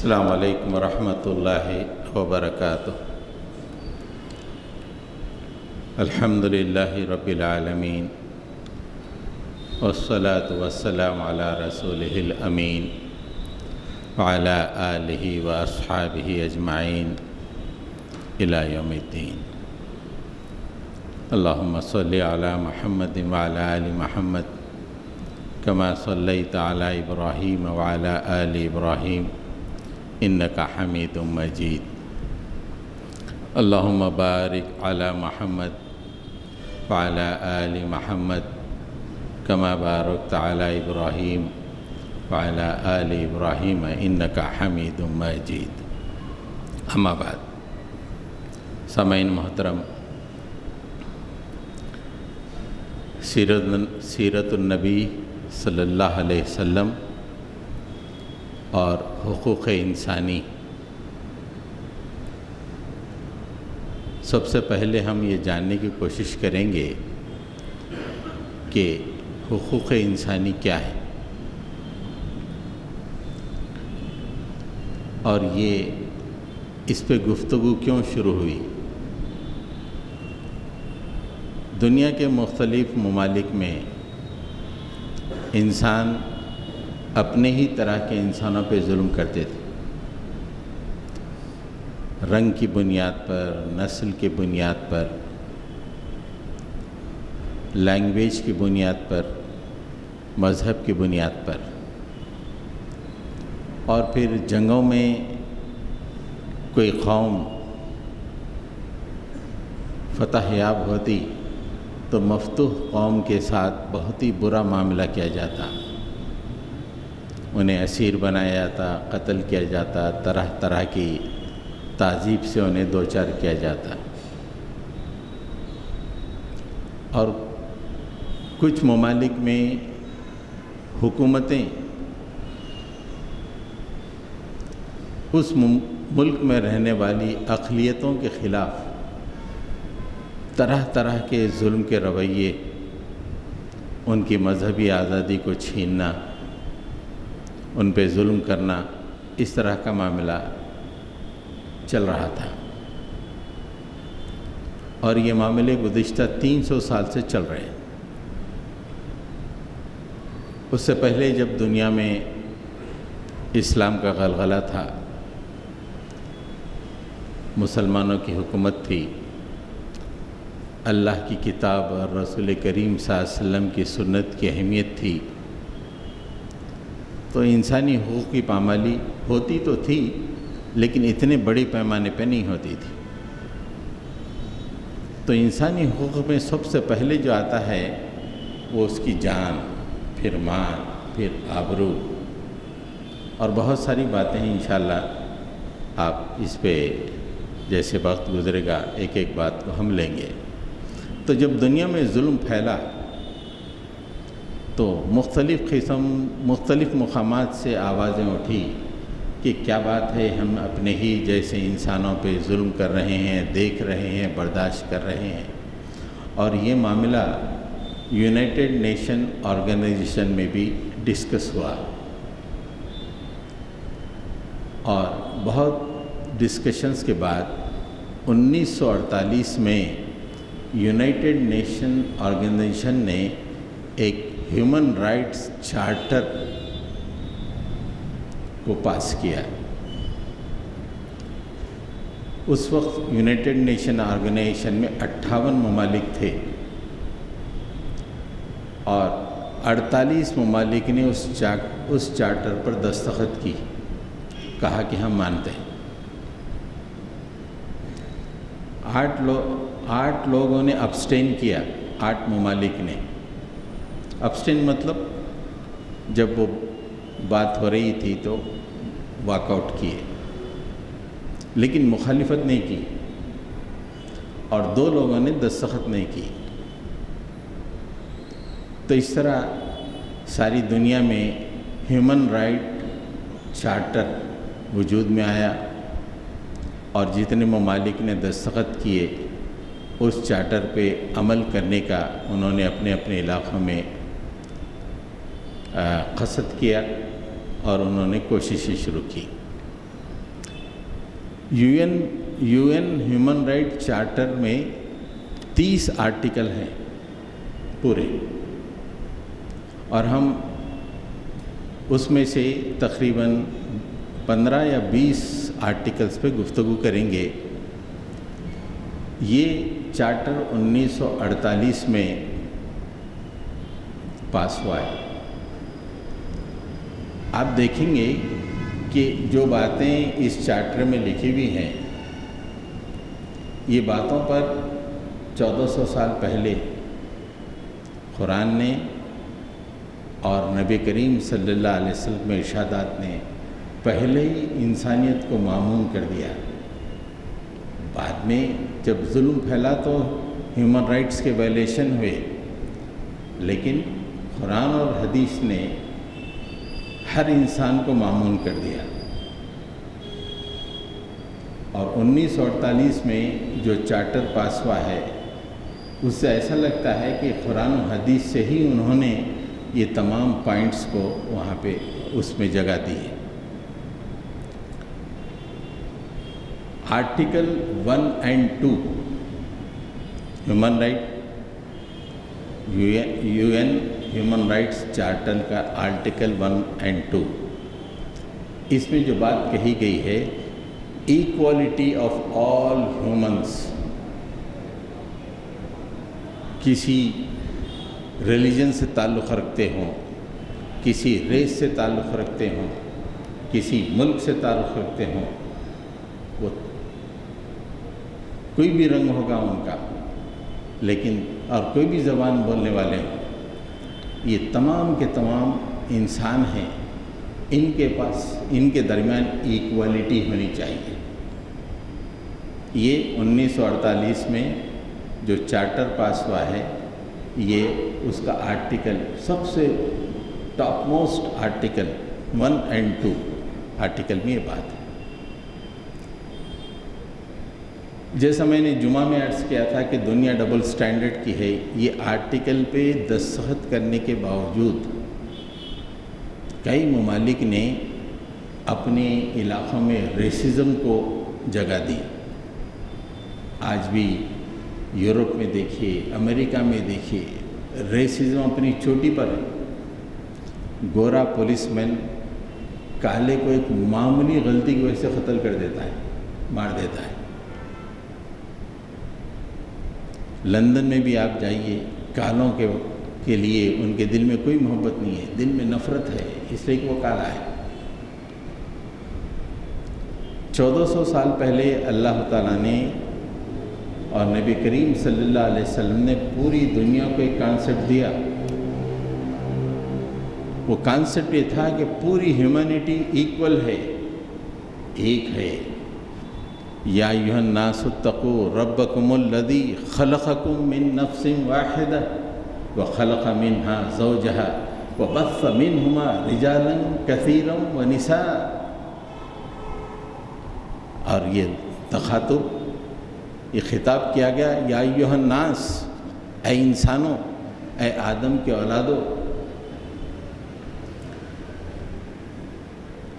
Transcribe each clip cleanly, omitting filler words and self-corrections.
السلام علیکم ورحمۃ اللہ وبرکاتہ۔ الحمد للہ رب العالمین والصلاة والسلام علی رسولہ الامین وعلی آلہ واصحابہ اجمعین الی یوم الدین۔ اللہم صلی علی محمد وعلی آل محمد کما صلیت علی ابراہیم وعلی آل ابراہیم انکا حمید مجید۔ اللہم بارک علی محمد وعلی آل محمد کما بارکت علی ابراہیم وعلی آل ابراہیم انکا حمید مجید۔ اما بعد، سامعین محترم، سیرت النبی صلی اللہ علیہ وسلم اور حقوق انسانی، سب سے پہلے ہم یہ جاننے کی کوشش کریں گے کہ حقوق انسانی کیا ہے اور یہ اس پہ گفتگو کیوں شروع ہوئی۔ دنیا کے مختلف ممالک میں انسان اپنے ہی طرح کے انسانوں پہ ظلم کرتے تھے، رنگ کی بنیاد پر، نسل کی بنیاد پر، لینگویج کی بنیاد پر، مذہب کی بنیاد پر، اور پھر جنگوں میں کوئی قوم فتح یاب ہوتی تو مفتوح قوم کے ساتھ بہت ہی برا معاملہ کیا جاتا، انہیں اسیر بنایا جاتا، قتل کیا جاتا، طرح طرح کی تعذیب سے انہیں دوچار کیا جاتا۔ اور کچھ ممالک میں حکومتیں اس ملک میں رہنے والی اقلیتوں کے خلاف طرح طرح کے ظلم کے رویے، ان کی مذہبی آزادی کو چھیننا، ان پہ ظلم کرنا، اس طرح کا معاملہ چل رہا تھا، اور یہ معاملے گزشتہ 300 سال سے چل رہے ہیں۔ اس سے پہلے جب دنیا میں اسلام کا غلغلہ تھا، مسلمانوں کی حکومت تھی، اللہ کی کتاب اور رسول کریم صلی اللہ علیہ وسلم کی سنت کی اہمیت تھی، تو انسانی حقوق کی پامالی ہوتی تو تھی، لیکن اتنے بڑے پیمانے پہ نہیں ہوتی تھی۔ تو انسانی حقوق میں سب سے پہلے جو آتا ہے وہ اس کی جان، پھر مال، پھر آبرو، اور بہت ساری باتیں ہیں۔ انشاءاللہ آپ اس پہ جیسے وقت گزرے گا ایک ایک بات کو ہم لیں گے۔ تو جب دنیا میں ظلم پھیلا تو مختلف مقامات سے آوازیں اٹھی کہ کیا بات ہے، ہم اپنے ہی جیسے انسانوں پہ ظلم کر رہے ہیں، دیکھ رہے ہیں، برداشت کر رہے ہیں۔ اور یہ معاملہ یونائٹڈ نیشن آرگنائزیشن میں بھی ڈسکس ہوا، اور بہت ڈسکشنز کے بعد 1948 میں یونائٹڈ نیشن آرگنائزیشن نے ایک ہیومن رائٹس چارٹر کو پاس کیا۔ اس وقت یونائٹڈ نیشن آرگنائزیشن میں 58 ممالک تھے، اور 48 ممالک نے اس چارٹر پر دستخط کی، کہا کہ ہم مانتے ہیں۔ 8 لوگوں نے ابسٹین کیا، 8 ممالک نے ابسٹین مطلب جب وہ بات ہو رہی تھی تو واک آؤٹ کیے، لیکن مخالفت نہیں کی، اور 2 لوگوں نے دستخط نہیں کی۔ تو اس طرح ساری دنیا میں ہیومن رائٹ چارٹر وجود میں آیا، اور جتنے ممالک نے دستخط کیے اس چارٹر پہ عمل کرنے کا انہوں نے اپنے اپنے علاقوں میں قصد کیا، اور انہوں نے کوششیں شروع کی۔ UN human right charter میں 30 آرٹیکل ہیں پورے، اور ہم اس میں سے تقریباً 15 یا 20 آرٹیکلز پہ گفتگو کریں گے۔ یہ چارٹر 1948 میں پاس ہوا ہے۔ آپ دیکھیں گے کہ جو باتیں اس چارٹر میں لکھی ہوئی ہیں، یہ باتوں پر 1400 سال پہلے قرآن نے اور نبی کریم صلی اللہ علیہ وسلم میں ارشادات نے پہلے ہی انسانیت کو معمون کر دیا۔ بعد میں جب ظلم پھیلا تو ہیومن رائٹس کے وائلیشن ہوئے، لیکن قرآن اور حدیث نے ہر انسان کو معمون کر دیا۔ اور 1948 میں جو چارٹر پاس ہوا ہے، اس سے ایسا لگتا ہے کہ قرآن و حدیث سے ہی انہوں نے یہ تمام پوائنٹس کو وہاں پہ اس میں جگہ دی ہے۔ آرٹیکل 1 اور 2 human right, UN human rights charter کا آرٹیکل 1 اور 2، اس میں جو بات کہی گئی ہے ایکوالٹی آف آل ہیومنس، کسی ریلیجن سے تعلق رکھتے ہوں، کسی ریس سے تعلق رکھتے ہوں، کسی ملک سے تعلق رکھتے ہوں، وہ کوئی بھی رنگ ہوگا ان کا، لیکن اور کوئی بھی زبان بولنے والے ہوں، یہ تمام کے تمام انسان ہیں، ان کے پاس ان کے درمیان ایکوالٹی ہونی چاہیے۔ یہ 1948 میں جو چارٹر پاس ہوا ہے، یہ اس کا آرٹیکل سب سے ٹاپ موسٹ آرٹیکل 1 اور 2 آرٹیکل میں یہ بات ہے۔ جیسا میں نے جمعہ میں عرض کیا تھا کہ دنیا ڈبل سٹینڈرڈ کی ہے، یہ آرٹیکل پہ دستخط کرنے کے باوجود کئی ممالک نے اپنے علاقوں میں ریسزم کو جگہ دی۔ آج بھی یورپ میں دیکھیے، امریکہ میں دیکھیے، ریسزم اپنی چوٹی پر ہے۔ گورا پولیس مین کالے کو ایک معمولی غلطی کی وجہ سے قتل کر دیتا ہے، مار دیتا ہے۔ لندن میں بھی آپ جائیے، کالوں کے لیے ان کے دل میں کوئی محبت نہیں ہے، دل میں نفرت ہے، اس لیے کہ وہ کالا ہے۔ 1400 سال پہلے اللہ تعالیٰ نے اور نبی کریم صلی اللہ علیہ وسلم نے پوری دنیا کو ایک کانسیپٹ دیا۔ وہ کانسیپٹ یہ تھا کہ پوری ہیومینٹی ایکول ہے، ایک ہے۔ یا ایھا الناس اتقوا ربکم الذی خلقکم من نفس واحدہ وخلق منها زوجها وبث منهما رجالا کثیرا ونساء۔ اور یہ تخاطب، یہ خطاب کیا گیا، یا ایھا الناس، اے انسانوں، اے آدم کے اولادوں،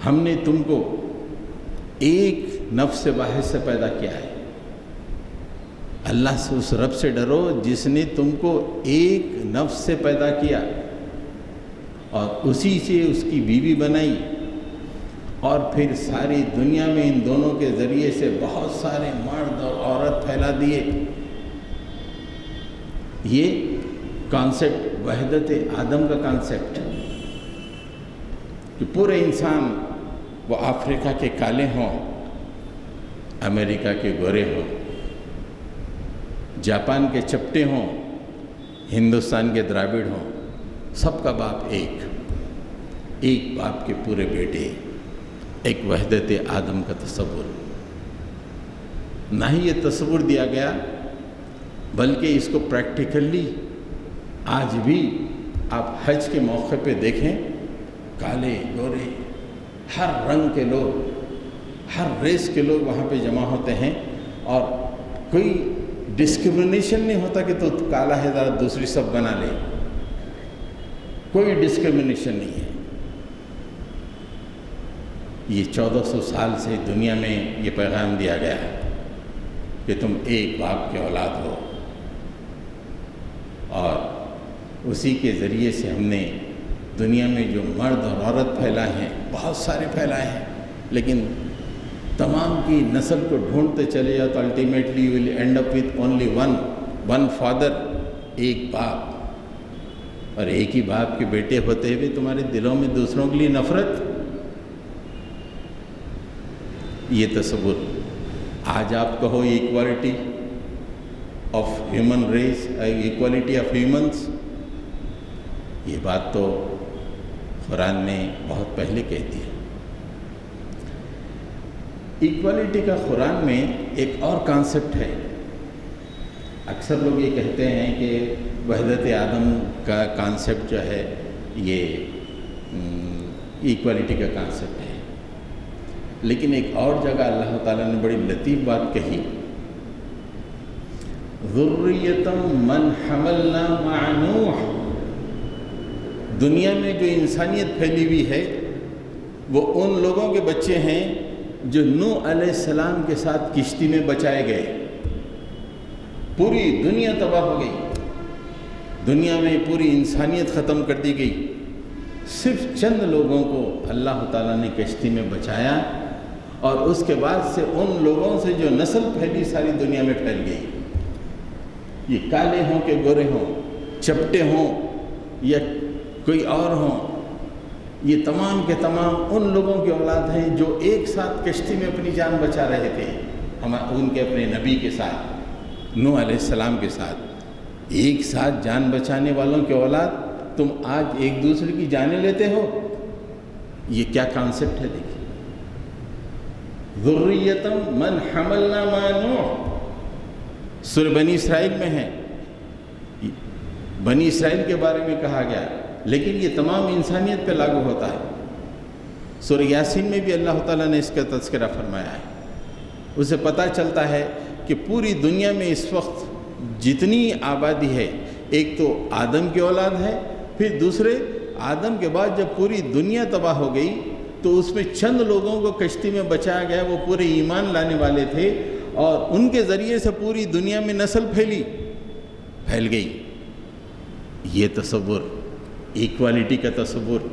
ہم نے تم کو ایک نفس واحد سے پیدا کیا ہے۔ اللہ سے، اس رب سے ڈرو جس نے تم کو ایک نفس سے پیدا کیا اور اسی سے اس کی بیوی بنائی، اور پھر ساری دنیا میں ان دونوں کے ذریعے سے بہت سارے مرد اور عورت پھیلا دیے۔ یہ کانسیپٹ وحدت آدم کا کانسیپٹ، کہ پورے انسان، وہ افریقہ کے کالے ہوں، امریکہ کے گورے ہوں، جاپان کے چپٹے ہوں، ہندوستان کے دراوڑ ہوں، سب کا باپ ایک باپ کے پورے بیٹے، ایک وحدت آدم کا تصور۔ نہ ہی یہ تصور دیا گیا، بلکہ اس کو پریکٹیکلی آج بھی آپ حج کے موقع پہ دیکھیں، کالے گورے ہر رنگ کے لوگ، ہر ریس کے لوگ وہاں پہ جمع ہوتے ہیں، اور کوئی ڈسکرمنیشن نہیں ہوتا کہ تو کالا ہے ذرا دوسری سب بنا لے، کوئی ڈسکرمنیشن نہیں ہے۔ یہ 1400 سال سے دنیا میں یہ پیغام دیا گیا ہے کہ تم ایک باپ کے اولاد ہو، اور اسی کے ذریعے سے ہم نے دنیا میں جو مرد اور عورت پھیلائے ہیں بہت سارے پھیلائے ہیں، لیکن تمام کی نسل کو ڈھونڈتے چلے جاؤ تو ultimately you will end up with only one father, ایک باپ، اور ایک ہی باپ کے بیٹے ہوتے ہوئے تمہارے دلوں میں دوسروں کے لیے نفرت۔ یہ تصور آج آپ کہو equality of human race, equality of humans, یہ بات تو قرآن نے بہت پہلے کہہ دی ہے۔ ایکوالٹی کا قرآن میں ایک اور کانسیپٹ ہے۔ اکثر لوگ یہ کہتے ہیں کہ وحدت آدم کا کانسیپٹ جو ہے یہ ایکوالٹی کا کانسیپٹ ہے، لیکن ایک اور جگہ اللہ تعالیٰ نے بڑی لطیف بات کہی، ذُرِّيَّةً مَّنْ حَمَلْنَا مَعَ نُوحٍ۔ دنیا میں جو انسانیت پھیلی ہوئی ہے وہ ان لوگوں کے بچے ہیں جو نوح علیہ السلام کے ساتھ کشتی میں بچائے گئے۔ پوری دنیا تباہ ہو گئی، دنیا میں پوری انسانیت ختم کر دی گئی، صرف چند لوگوں کو اللہ تعالیٰ نے کشتی میں بچایا، اور اس کے بعد سے ان لوگوں سے جو نسل پھیلی ساری دنیا میں پھیل گئی۔ یہ کالے ہوں کہ گورے ہوں، چپٹے ہوں یا کوئی اور ہوں، یہ تمام کے تمام ان لوگوں کی اولاد ہیں جو ایک ساتھ کشتی میں اپنی جان بچا رہے تھے، ان کے اپنے نبی کے ساتھ، نوح علیہ السلام کے ساتھ۔ ایک ساتھ جان بچانے والوں کی اولاد تم آج ایک دوسرے کی جانیں لیتے ہو، یہ کیا کانسیپٹ ہے؟ دیکھیے، ذُرِّيَّةً مَّنْ حَمَلْنَا مَعَ نُوحٍ، سورہ بنی اسرائیل میں ہے، بنی اسرائیل کے بارے میں کہا گیا، لیکن یہ تمام انسانیت پہ لاگو ہوتا ہے۔ سورہ یاسین میں بھی اللہ تعالیٰ نے اس کا تذکرہ فرمایا ہے۔ اسے پتہ چلتا ہے کہ پوری دنیا میں اس وقت جتنی آبادی ہے، ایک تو آدم کی اولاد ہے، پھر دوسرے آدم کے بعد جب پوری دنیا تباہ ہو گئی تو اس میں چند لوگوں کو کشتی میں بچایا گیا، وہ پورے ایمان لانے والے تھے، اور ان کے ذریعے سے پوری دنیا میں نسل پھیل گئی۔ یہ تصور، ایکوالٹی کا تصور،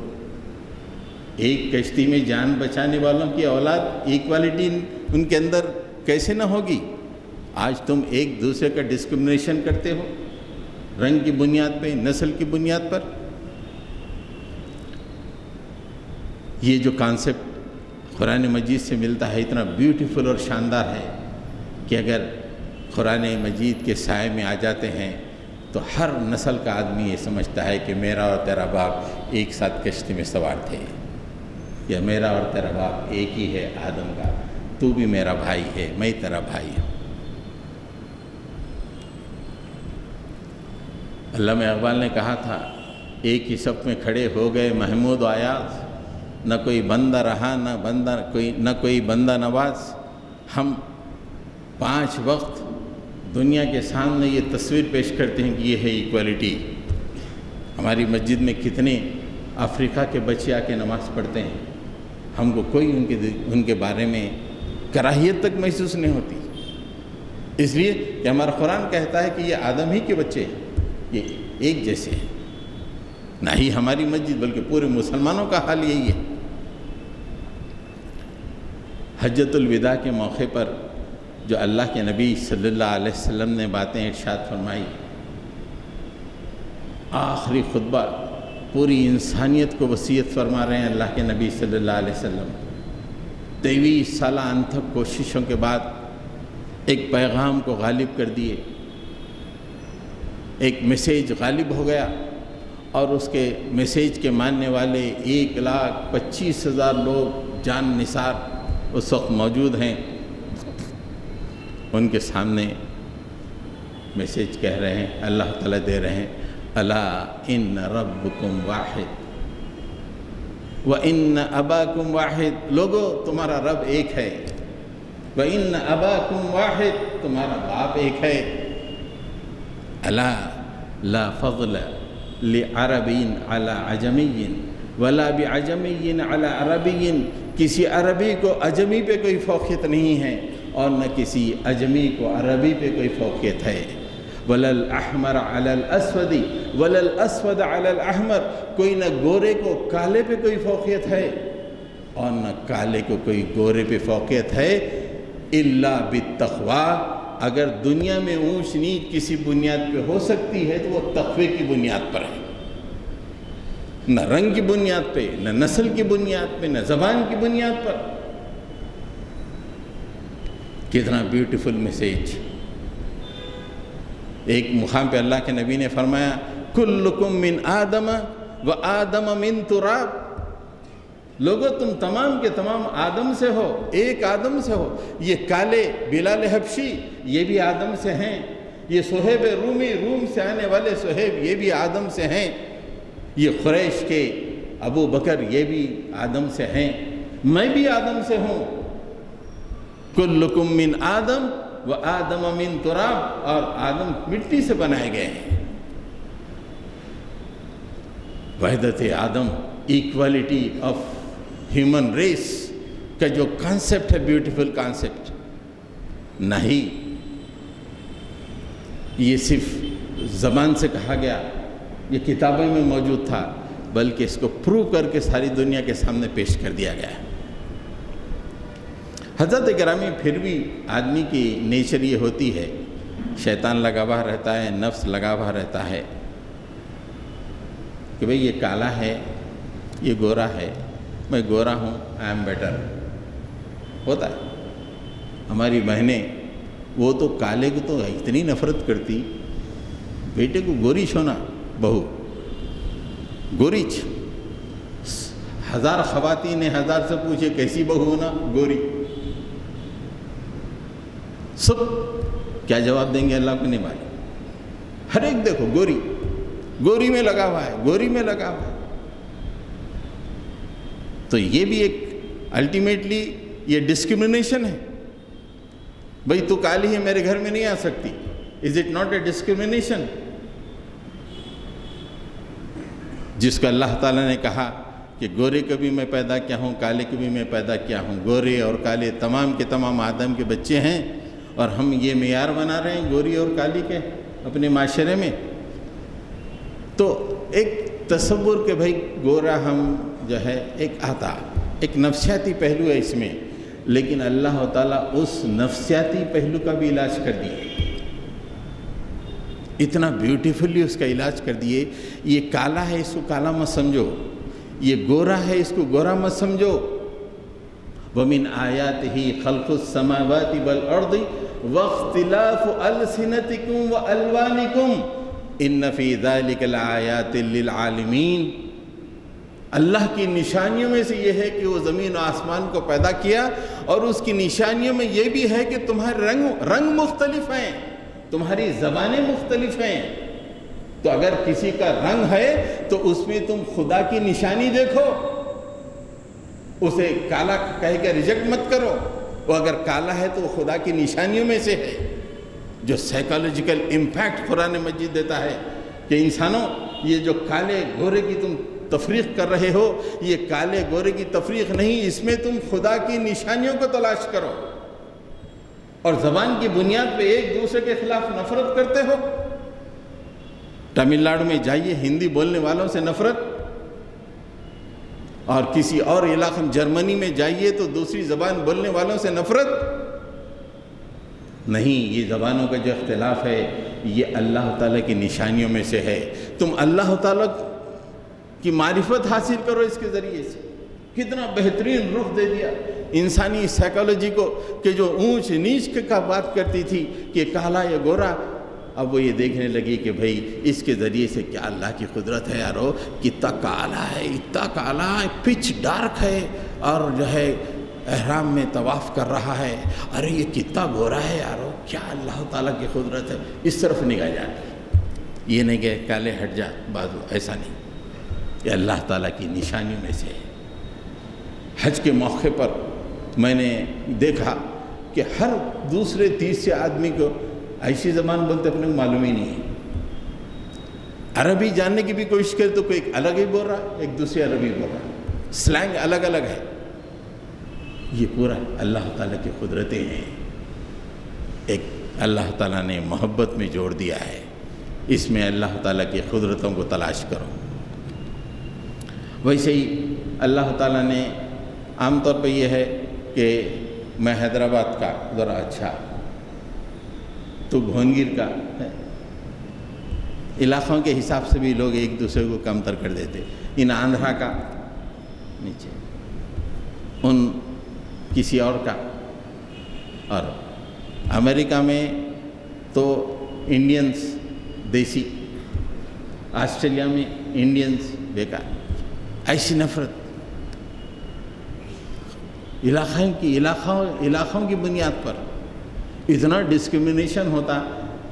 ایک کشتی میں جان بچانے والوں کی اولاد، ایکوالٹی ان کے اندر کیسے نہ ہوگی؟ آج تم ایک دوسرے کا ڈسکرمنیشن کرتے ہو، رنگ کی بنیاد پہ، نسل کی بنیاد پر۔ یہ جو کانسیپٹ قرآن مجید سے ملتا ہے اتنا بیوٹیفل اور شاندار ہے کہ اگر قرآن مجید کے سائے میں آ جاتے ہیں تو ہر نسل کا آدمی یہ سمجھتا ہے کہ میرا اور تیرا باپ ایک ساتھ کشتی میں سوار تھے، یا میرا اور تیرا باپ ایک ہی ہے آدم کا، تو بھی میرا بھائی ہے، میں تیرا بھائی ہوں۔ علامہ اقبال نے کہا تھا، ایک ہی صف میں کھڑے ہو گئے محمود و ایاز، نہ کوئی بندہ رہا نہ کوئی بندہ نواز۔ ہم 5 وقت دنیا کے سامنے یہ تصویر پیش کرتے ہیں کہ یہ ہے ایکوالٹی۔ ہماری مسجد میں کتنے افریقہ کے بچے آ کے نماز پڑھتے ہیں، ہم کو کوئی ان کے بارے میں کراہیت تک محسوس نہیں ہوتی، اس لیے کہ ہمارا قرآن کہتا ہے کہ یہ آدم ہی کے بچے ہیں، یہ ایک جیسے ہیں۔ نہ ہی ہماری مسجد بلکہ پورے مسلمانوں کا حال یہی ہے۔ حجۃ الوداع کے موقع پر جو اللہ کے نبی صلی اللہ علیہ وسلم نے باتیں ارشاد فرمائی، آخری خطبہ پوری انسانیت کو وصیت فرما رہے ہیں اللہ کے نبی صلی اللہ علیہ وسلم۔ 23 سالہ انتھک کوششوں کے بعد ایک پیغام کو غالب کر دیے، ایک میسیج غالب ہو گیا، اور اس کے میسیج کے ماننے والے 1,25,000 لوگ جان نثار اس وقت موجود ہیں۔ ان کے سامنے میسیج کہہ رہے ہیں، اللہ تعالیٰ دے رہے ہیں، الا ان ربکم واحد وان اباکم واحد، لوگو تمہارا رب ایک ہے، وان اباکم واحد، تمہارا باپ ایک ہے، الا لا فضل لعربی علی عجمی ولا بعجمی علی عربی کسی عربی کو اجمی پہ کوئی فوقیت نہیں ہے اور نہ کسی اجمی کو عربی پہ کوئی فوقیت ہے۔ وَلَا الْأَحْمَرَ عَلَى الْأَسْوَدِ وَلَا الْأَسْوَدَ عَلَى الْأَحْمَرِ، کوئی نہ گورے کو کالے پہ کوئی فوقیت ہے اور نہ کالے کو کوئی گورے پہ فوقیت ہے، إِلَّا بِالتَّقْوَىٰ، اگر دنیا میں اونچ نیچ کسی بنیاد پہ ہو سکتی ہے تو وہ تقوی کی بنیاد پر ہے، نہ رنگ کی بنیاد پہ، نہ نسل کی بنیاد پہ، نہ زبان کی بنیاد پر۔ کتنا بیوٹیفل میسیج۔ ایک مقام پہ اللہ کے نبی نے فرمایا کلکم من آدم و آدم من تراب، لوگو تم تمام کے تمام آدم سے ہو، ایک آدم سے ہو۔ یہ کالے بلال حبشی یہ بھی آدم سے ہیں، یہ صہیب رومی روم سے آنے والے صہیب یہ بھی آدم سے ہیں، یہ قریش کے ابو بکر یہ بھی آدم سے ہیں، میں بھی آدم سے ہوں۔ کلکم من آدم و آدم من تراب، اور آدم مٹی سے بنائے گئے ہیں۔ وحدت آدم، ایکوالٹی آف ہیومن ریس کا جو کانسیپٹ ہے، بیوٹیفل کانسیپٹ، نہیں یہ صرف زبان سے کہا گیا، یہ کتابوں میں موجود تھا، بلکہ اس کو پروو کر کے ساری دنیا کے سامنے پیش کر دیا گیا ہے۔ حضرت گرامی، پھر بھی آدمی کی نیچر یہ ہوتی ہے، شیطان لگا ہوا رہتا ہے، نفس لگا ہوا رہتا ہے کہ بھئی یہ کالا ہے، یہ گورا ہے، میں گورا ہوں، آئی ایم بیٹر، ہوتا ہے۔ ہماری بہنیں وہ تو کالے کو تو اتنی نفرت کرتی، بیٹے کو گوریچ ہونا، بہو گوریچ، 1000 خواتین نے 1000 سے پوچھے کیسی بہو ہونا، گوری، سب کیا جواب دیں گے اللہ کو نہیں معلوم۔ ہر ایک دیکھو گوری، گوری میں لگا ہوا ہے، گوری میں لگا ہوا ہے۔ تو یہ بھی ایک الٹیمیٹلی یہ ڈسکرمنیشن ہے۔ بھئی تو کالی ہے، میرے گھر میں نہیں آ سکتی، is it not a discrimination? جس کو اللہ تعالیٰ نے کہا کہ گورے کو بھی میں پیدا کیا ہوں، کالے کو بھی میں پیدا کیا ہوں، گورے اور کالے تمام کے تمام آدم کے بچے ہیں، اور ہم یہ معیار بنا رہے ہیں گوری اور کالی کے اپنے معاشرے میں۔ تو ایک تصور کہ بھائی گورا ہم جو ہے ایک آتا، ایک نفسیاتی پہلو ہے اس میں، لیکن اللہ تعالیٰ اس نفسیاتی پہلو کا بھی علاج کر دیے، اتنا بیوٹیفلی اس کا علاج کر دیے۔ یہ کالا ہے، اس کو کالا مت سمجھو، یہ گورا ہے، اس کو گورا مت سمجھو۔ وَمِنْ آيَاتِهِ خَلْقُ السَّمَاوَاتِ وَالْأَرْضِ وَاخْتِلَافُ أَلْسِنَتِكُمْ وَأَلْوَانِكُمْ إِنَّ فِي ذَلِكَ لَآيَاتٍ لِلْعَالِمِينَ۔ اللہ کی نشانیوں میں سے یہ ہے کہ وہ زمین و آسمان کو پیدا کیا، اور اس کی نشانیوں میں یہ بھی ہے کہ تمہارے رنگ مختلف ہیں، تمہاری زبانیں مختلف ہیں۔ تو اگر کسی کا رنگ ہے تو اس میں تم خدا کی نشانی دیکھو، اسے کالا کہہ کے ریجیکٹ مت کرو۔ وہ اگر کالا ہے تو وہ خدا کی نشانیوں میں سے ہے۔ جو سائیکالوجیکل امپیکٹ قرآن مجید دیتا ہے کہ انسانوں، یہ جو کالے گورے کی تم تفریق کر رہے ہو، یہ کالے گورے کی تفریق نہیں، اس میں تم خدا کی نشانیوں کو تلاش کرو۔ اور زبان کی بنیاد پہ ایک دوسرے کے خلاف نفرت کرتے ہو۔ تمل ناڈو میں جائیے، ہندی بولنے والوں سے نفرت، اور کسی اور علاقے میں جرمنی میں جائیے تو دوسری زبان بولنے والوں سے نفرت نہیں۔ یہ زبانوں کا جو اختلاف ہے یہ اللہ تعالیٰ کی نشانیوں میں سے ہے۔ تم اللہ تعالیٰ کی معرفت حاصل کرو اس کے ذریعے سے۔ کتنا بہترین رخ دے دیا انسانی سائیکالوجی کو کہ جو اونچ نیچ کا بات کرتی تھی کہ کالا یا گورا، اب وہ یہ دیکھنے لگی کہ بھئی اس کے ذریعے سے کیا اللہ کی قدرت ہے یارو، کتنا کالا ہے، اتنا کالا ہے، پچ ڈارک ہے، اور جو ہے احرام میں طواف کر رہا ہے، ارے یہ کتنا گورا ہے یارو، کیا اللہ تعالیٰ کی قدرت ہے۔ اس طرف نگاہ جاتی، یہ نہیں کہ کالے ہٹ جا بازو، ایسا نہیں، یہ اللہ تعالیٰ کی نشانیوں میں سے ہے۔ حج کے موقع پر میں نے دیکھا کہ ہر دوسرے تیسرے آدمی کو ایسی زبان بولتے اپنے کو معلوم ہی نہیں ہے۔ عربی جاننے کی بھی کوشش کرے تو کوئی ایک الگ ہی بول رہا ہے، ایک دوسری عربی بول رہا ہے، سلینگ الگ الگ ہے۔ یہ پورا اللہ تعالیٰ کی قدرتیں ہیں. ایک اللہ تعالیٰ نے محبت میں جوڑ دیا ہے. اس میں اللہ تعالیٰ کی قدرتوں کو تلاش کرو. ویسے ہی اللہ تعالیٰ نے عام طور پہ یہ ہے کہ میں حیدرآباد کا ذرا اچھا، تو بھونگیر کا ہے. علاقوں کے حساب سے بھی لوگ ایک دوسرے کو کم تر کر دیتے. ان آندھرا کا نیچے، ان کسی اور کا. اور امریکہ میں تو انڈینز دیسی، آسٹریلیا میں انڈینز بیکار. ایسی نفرت علاقوں کی بنیاد پر اتنا ڈسکرمنیشن ہوتا.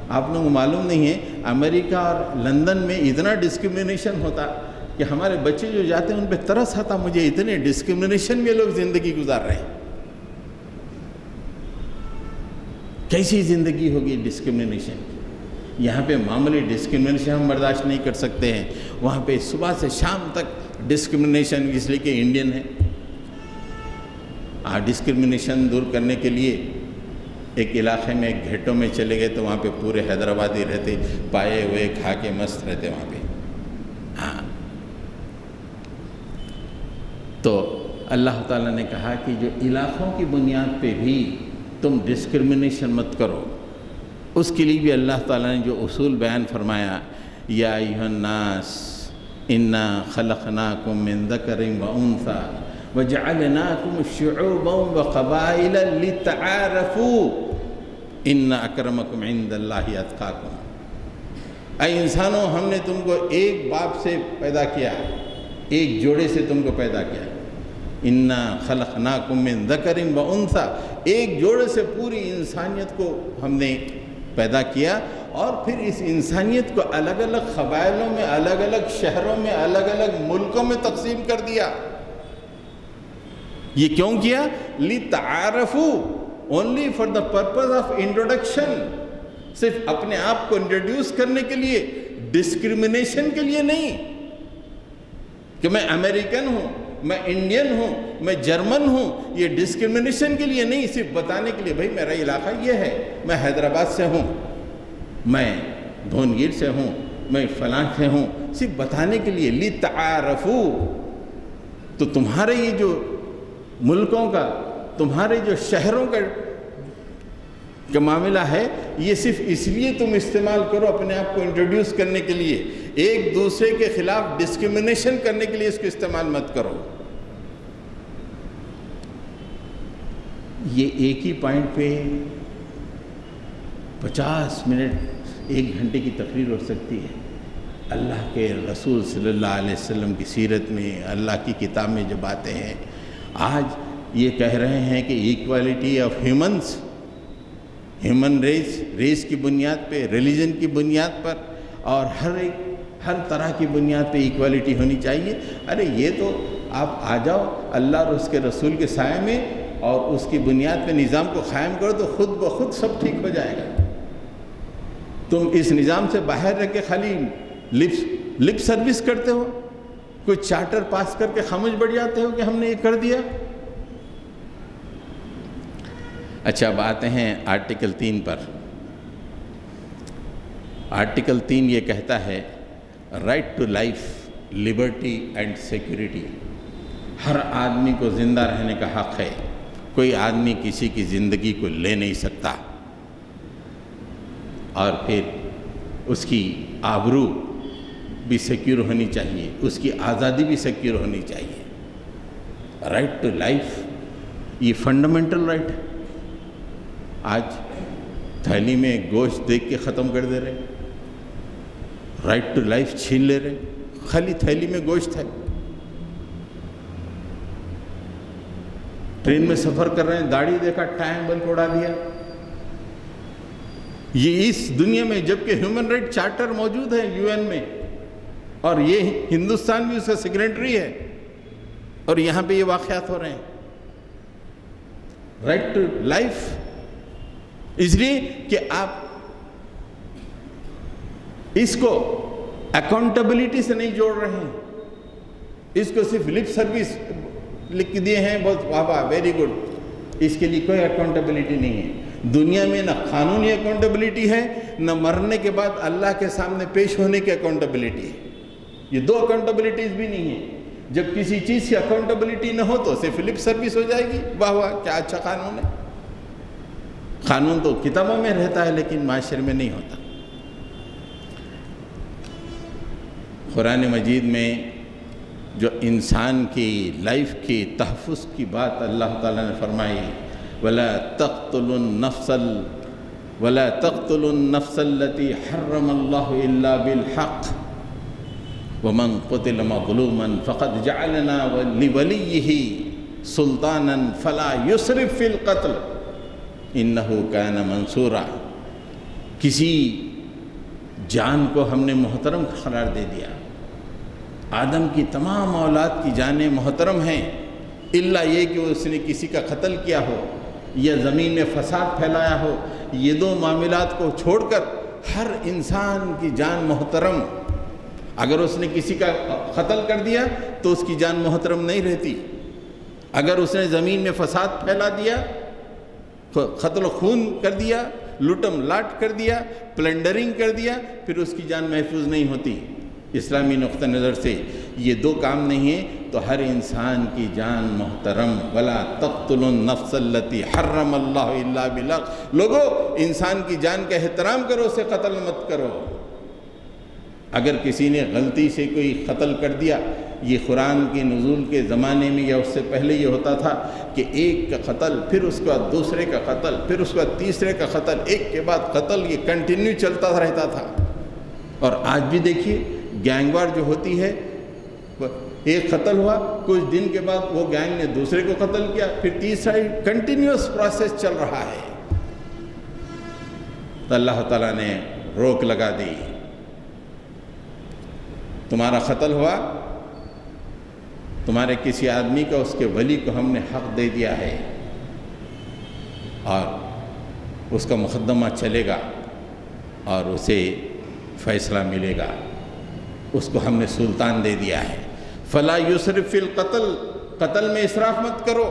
آپ لوگوں کو معلوم نہیں ہے امریکہ اور لندن میں اتنا ڈسکرمنیشن ہوتا کہ ہمارے بچے جو جاتے ہیں ان پہ ترس آتا، مجھے اتنے ڈسکرمنیشن میں لوگ زندگی گزار رہے ہیں. کیسی زندگی ہوگی ڈسکرمنیشن کی؟ یہاں پہ معمولی ڈسکرمنیشن ہم برداشت نہیں کر سکتے ہیں، وہاں پہ صبح سے شام تک ڈسکرمنیشن، اس لیے کہ انڈین ہے. ڈسکرمنیشن دور کرنے کے لیے ایک علاقے میں ایک گھیٹوں میں چلے گئے تو وہاں پہ پورے حیدرآبادی رہتے، پائے ہوئے کھا کے مست رہتے وہاں پہ. تو اللہ تعالیٰ نے کہا کہ جو علاقوں کی بنیاد پہ بھی تم ڈسکرمنیشن مت کرو. اس کے لیے بھی اللہ تعالیٰ نے جو اصول بیان فرمایا، یا ایھا الناس انا خلقناکم من ذکر و انثی وجعلناکم شعوبا وقبائل لتعارفوا ان اکرمکم عند اللہ اتقاکم. اے انسانوں، ہم نے تم کو ایک باپ سے پیدا کیا، ایک جوڑے سے تم کو پیدا کیا. انا خلقناکم من ذکر و انثی، ایک جوڑے سے پوری انسانیت کو ہم نے پیدا کیا، اور پھر اس انسانیت کو الگ الگ قبائلوں میں، الگ الگ شہروں میں، الگ الگ ملکوں میں تقسیم کر دیا. یہ کیوں کیا؟ لِتَعَارَفُوا، only for the purpose of introduction، صرف اپنے آپ کو انٹروڈیوس کرنے کے لیے، ڈسکرمنیشن کے لیے نہیں کہ میں امریکن ہوں، میں انڈین ہوں، میں جرمن ہوں. یہ ڈسکرمنیشن کے لیے نہیں، صرف بتانے کے لیے بھائی میرا علاقہ یہ ہے، میں حیدرآباد سے ہوں، میں بھونگیر سے ہوں، میں فلاں سے ہوں، صرف بتانے کے لیے. لِتَعَارَفُوا. تو تمہارے یہ جو ملکوں کا، تمہارے جو شہروں کا معاملہ ہے، یہ صرف اس لیے تم استعمال کرو اپنے آپ کو انٹروڈیوس کرنے کے لیے، ایک دوسرے کے خلاف ڈسکرمنیشن کرنے کے لیے اس کو استعمال مت کرو. یہ ایک ہی پوائنٹ پہ 50 منٹ 1 گھنٹے کی تقریر ہو سکتی ہے. اللہ کے رسول صلی اللہ علیہ وسلم کی سیرت میں، اللہ کی کتاب میں جو باتیں ہیں، آج یہ کہہ رہے ہیں کہ equality of humans, human race کی بنیاد پہ، ریلیجن کی بنیاد پر، اور ہر طرح کی بنیاد پہ ایکوالٹی ہونی چاہیے. ارے یہ تو آپ آ جاؤ اللہ اور اس کے رسول کے سائے میں، اور اس کی بنیاد پہ نظام کو قائم کرو تو خود بخود سب ٹھیک ہو جائے گا. تم اس نظام سے باہر رہ کے خالی لپ سروس کرتے ہو، کوئی چارٹر پاس کر کے خاموش بیٹھ جاتے ہو کہ ہم نے یہ کر دیا. اچھا، اب آتے ہیں آرٹیکل 3 پر. آرٹیکل 3 یہ کہتا ہے right to life, liberty and security. ہر آدمی کو زندہ رہنے کا حق ہے، کوئی آدمی کسی کی زندگی کو لے نہیں سکتا. اور پھر اس کی آبرو بھی سیکیور ہونی چاہیے، اس کی آزادی بھی سیکیور ہونی چاہیے. رائٹ ٹو لائف یہ فنڈامنٹل رائٹ ہے. آج تھیلی میں گوشت دیکھ کے ختم کر دے رہے، رائٹ ٹو لائف چھین لے رہے. خالی تھیلی میں گوشت ہے، ٹرین میں سفر کر رہے ہیں، داڑھی دیکھا ٹائم بل کو اڑا دیا. یہ اس دنیا میں، جبکہ ہیومن رائٹ چارٹر موجود ہے UN میں، اور یہ ہندوستان بھی اس کا سیکریٹری ہے، اور یہاں پہ یہ واقعات ہو رہے ہیں. رائٹ ٹو لائف اس لیے کہ آپ اس کو اکاؤنٹیبلٹی سے نہیں جوڑ رہے ہیں، اس کو صرف لپ سروس لکھ دیے ہیں، بہت واہ واہ ویری گڈ، اس کے لیے کوئی اکاؤنٹیبلٹی نہیں ہے دنیا میں، نہ قانونی اکاؤنٹیبلٹی ہے، نہ مرنے کے بعد اللہ کے سامنے پیش ہونے کی اکاؤنٹیبلٹی ہے. یہ دو اکاؤنٹیبلٹیز بھی نہیں ہیں. جب کسی چیز کی اکاؤنٹیبلٹی نہ ہو تو صرف لپ سروس ہو جائے گی. واہ واہ کیا اچھا قانون ہے. قانون تو کتابوں میں رہتا ہے لیکن معاشرے میں نہیں ہوتا. قرآن مجید میں جو انسان کی لائف کی تحفظ کی بات اللہ تعالیٰ نے فرمائی، وَلَا تَقْتُلُوا النَّفْسَ الَّتِي حَرَّمَ اللَّهُ إِلَّا بِالْحَقِّ وَمَنْ قُتِلَ مَظْلُومًا فَقَدْ جَعَلْنَا لِوَلِيِّهِ سُلْطَانًا فَلَا يُسْرِفْ فِي الْقَتْلِ إِنَّهُ كَانَ مَنْصُورًا. کسی جان کو ہم نے محترم قرار دے دیا. آدم کی تمام اولاد کی جانیں محترم ہیں، الا یہ کہ اس نے کسی کا قتل کیا ہو یا زمین میں فساد پھیلایا ہو. یہ دو معاملات کو چھوڑ کر ہر انسان کی جان محترم. اگر اس نے کسی کا قتل کر دیا تو اس کی جان محترم نہیں رہتی. اگر اس نے زمین میں فساد پھیلا دیا، قتل و خون کر دیا، لوٹم لاٹ کر دیا، پلنڈرنگ کر دیا، پھر اس کی جان محفوظ نہیں ہوتی. اسلامی نقطہ نظر سے یہ دو کام نہیں ہیں تو ہر انسان کی جان محترم. وَلَا تَقْتُلُوا النَّفْسَ الَّتِي حَرَّمَ اللَّهُ إِلَّا بِالْحَقِّ. لوگو انسان کی جان کا احترام کرو، اسے قتل مت کرو. اگر کسی نے غلطی سے کوئی قتل کر دیا، یہ قرآن کے نزول کے زمانے میں یا اس سے پہلے یہ ہوتا تھا کہ ایک کا قتل، پھر اس کے بعد دوسرے کا قتل، پھر اس کے بعد تیسرے کا قتل، ایک کے بعد قتل، یہ کنٹینیو چلتا رہتا تھا. اور آج بھی دیکھیے گینگ وار جو ہوتی ہے، ایک قتل ہوا، کچھ دن کے بعد وہ گینگ نے دوسرے کو قتل کیا، پھر تیسرا، کنٹینیوس پروسیس چل رہا ہے. تو اللہ تعالیٰ نے روک لگا دی. تمہارا قتل ہوا، تمہارے کسی آدمی کا اس کے ولی کو ہم نے حق دے دیا ہے اور اس کا مقدمہ چلے گا اور اسے فیصلہ ملے گا. اس کو ہم نے سلطان دے دیا ہے. فلا یسرف فی القتل. قتل میں اسراف مت کرو،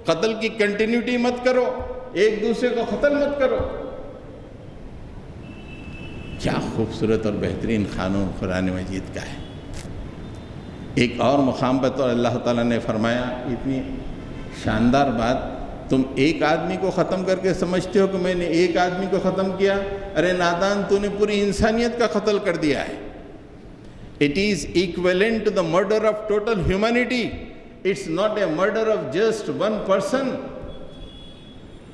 قتل کی کنٹینیوٹی مت کرو، ایک دوسرے کو قتل مت کرو. کیا خوبصورت اور بہترین قانون قرآن مجید کا ہے. ایک اور مقام پر تو اللہ تعالیٰ نے فرمایا اتنی شاندار بات، تم ایک آدمی کو ختم کر کے سمجھتے ہو کہ میں نے ایک آدمی کو ختم کیا. ارے نادان، تو نے پوری انسانیت کا قتل کر دیا ہے. It is equivalent to the murder of total humanity. It's not a murder of just one person.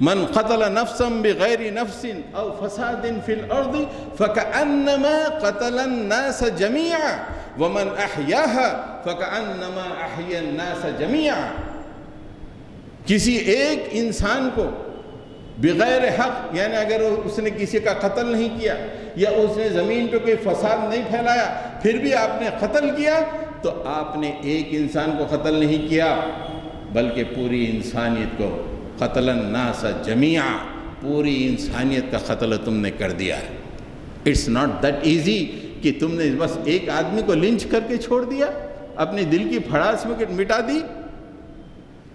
من قتل نفسا بغير نفس أو فساد في الأرض فكأنما قتل الناس جميعا ومن أحياها فكأنما أحيا الناس جميعا. کسی ایک انسان کو بغیر حق، یعنی اگر اس نے کسی کا قتل نہیں کیا یا اس نے زمین پہ کوئی فساد نہیں پھیلایا، پھر بھی آپ نے قتل کیا، تو آپ نے ایک انسان کو قتل نہیں کیا بلکہ پوری انسانیت کو. قتل الناس جميعا، پوری انسانیت کا قتل تم نے کر دیا. اٹس ناٹ دیٹ ایزی کہ تم نے بس ایک آدمی کو لنچ کر کے چھوڑ دیا، اپنے دل کی بھڑاس میں مٹا دی.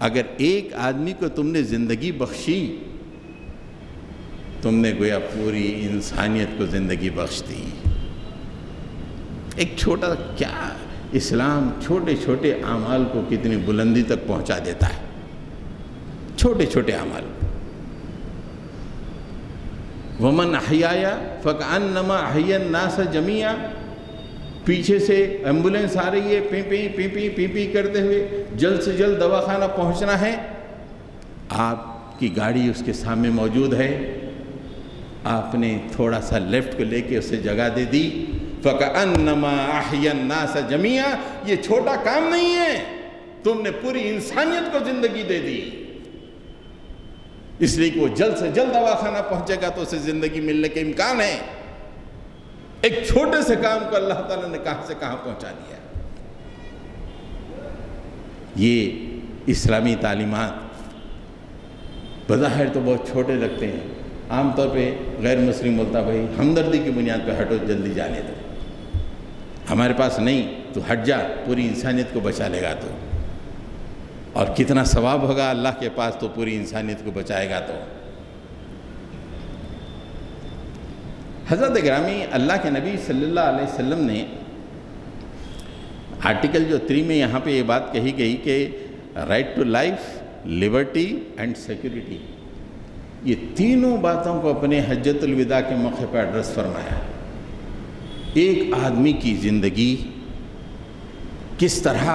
اگر ایک آدمی کو تم نے زندگی بخشی، تم نے گویا پوری انسانیت کو زندگی بخش دی. ایک چھوٹا کیا اسلام چھوٹے چھوٹے اعمال کو کتنی بلندی تک پہنچا دیتا ہے. چھوٹے چھوٹے اعمال. ومن احیایا فکأنما احیا الناس جميعا. پیچھے سے ایمبولینس آ رہی ہے، پی پی پی پی پی پی کرتے ہوئے، جلد سے جلد دواخانہ پہنچنا ہے. آپ کی گاڑی اس کے سامنے موجود ہے، آپ نے تھوڑا سا لیفٹ کو لے کے اسے جگہ دے دی. فَكَأَنَّمَا أَحْيَا النَّاسَ جَمِيعًا. یہ چھوٹا کام نہیں ہے، تم نے پوری انسانیت کو زندگی دے دی. اس لیے کہ وہ جلد سے جلد دواخانہ پہنچے گا تو اسے زندگی ملنے کے امکان ہے. ایک چھوٹے سے کام کو اللہ تعالیٰ نے کہاں سے کہاں پہنچا دیا. یہ اسلامی تعلیمات بظاہر تو بہت چھوٹے لگتے ہیں. عام طور پہ غیر مسلم بولتا بھائی ہمدردی کی بنیاد پہ ہٹو، جلدی جانے دو، ہمارے پاس نہیں تو ہٹ جا، پوری انسانیت کو بچا لے گا. تو اور کتنا ثواب ہوگا اللہ کے پاس، تو پوری انسانیت کو بچائے گا۔ تو حضرت گرامی، اللہ کے نبی صلی اللہ علیہ وسلم نے آرٹیکل جو 3 میں یہاں پہ یہ بات کہی گئی کہ right to life, liberty and security, یہ تینوں باتوں کو اپنے حجۃ الوداع کے موقع پر ایڈریس فرمایا۔ ایک آدمی کی زندگی کس طرح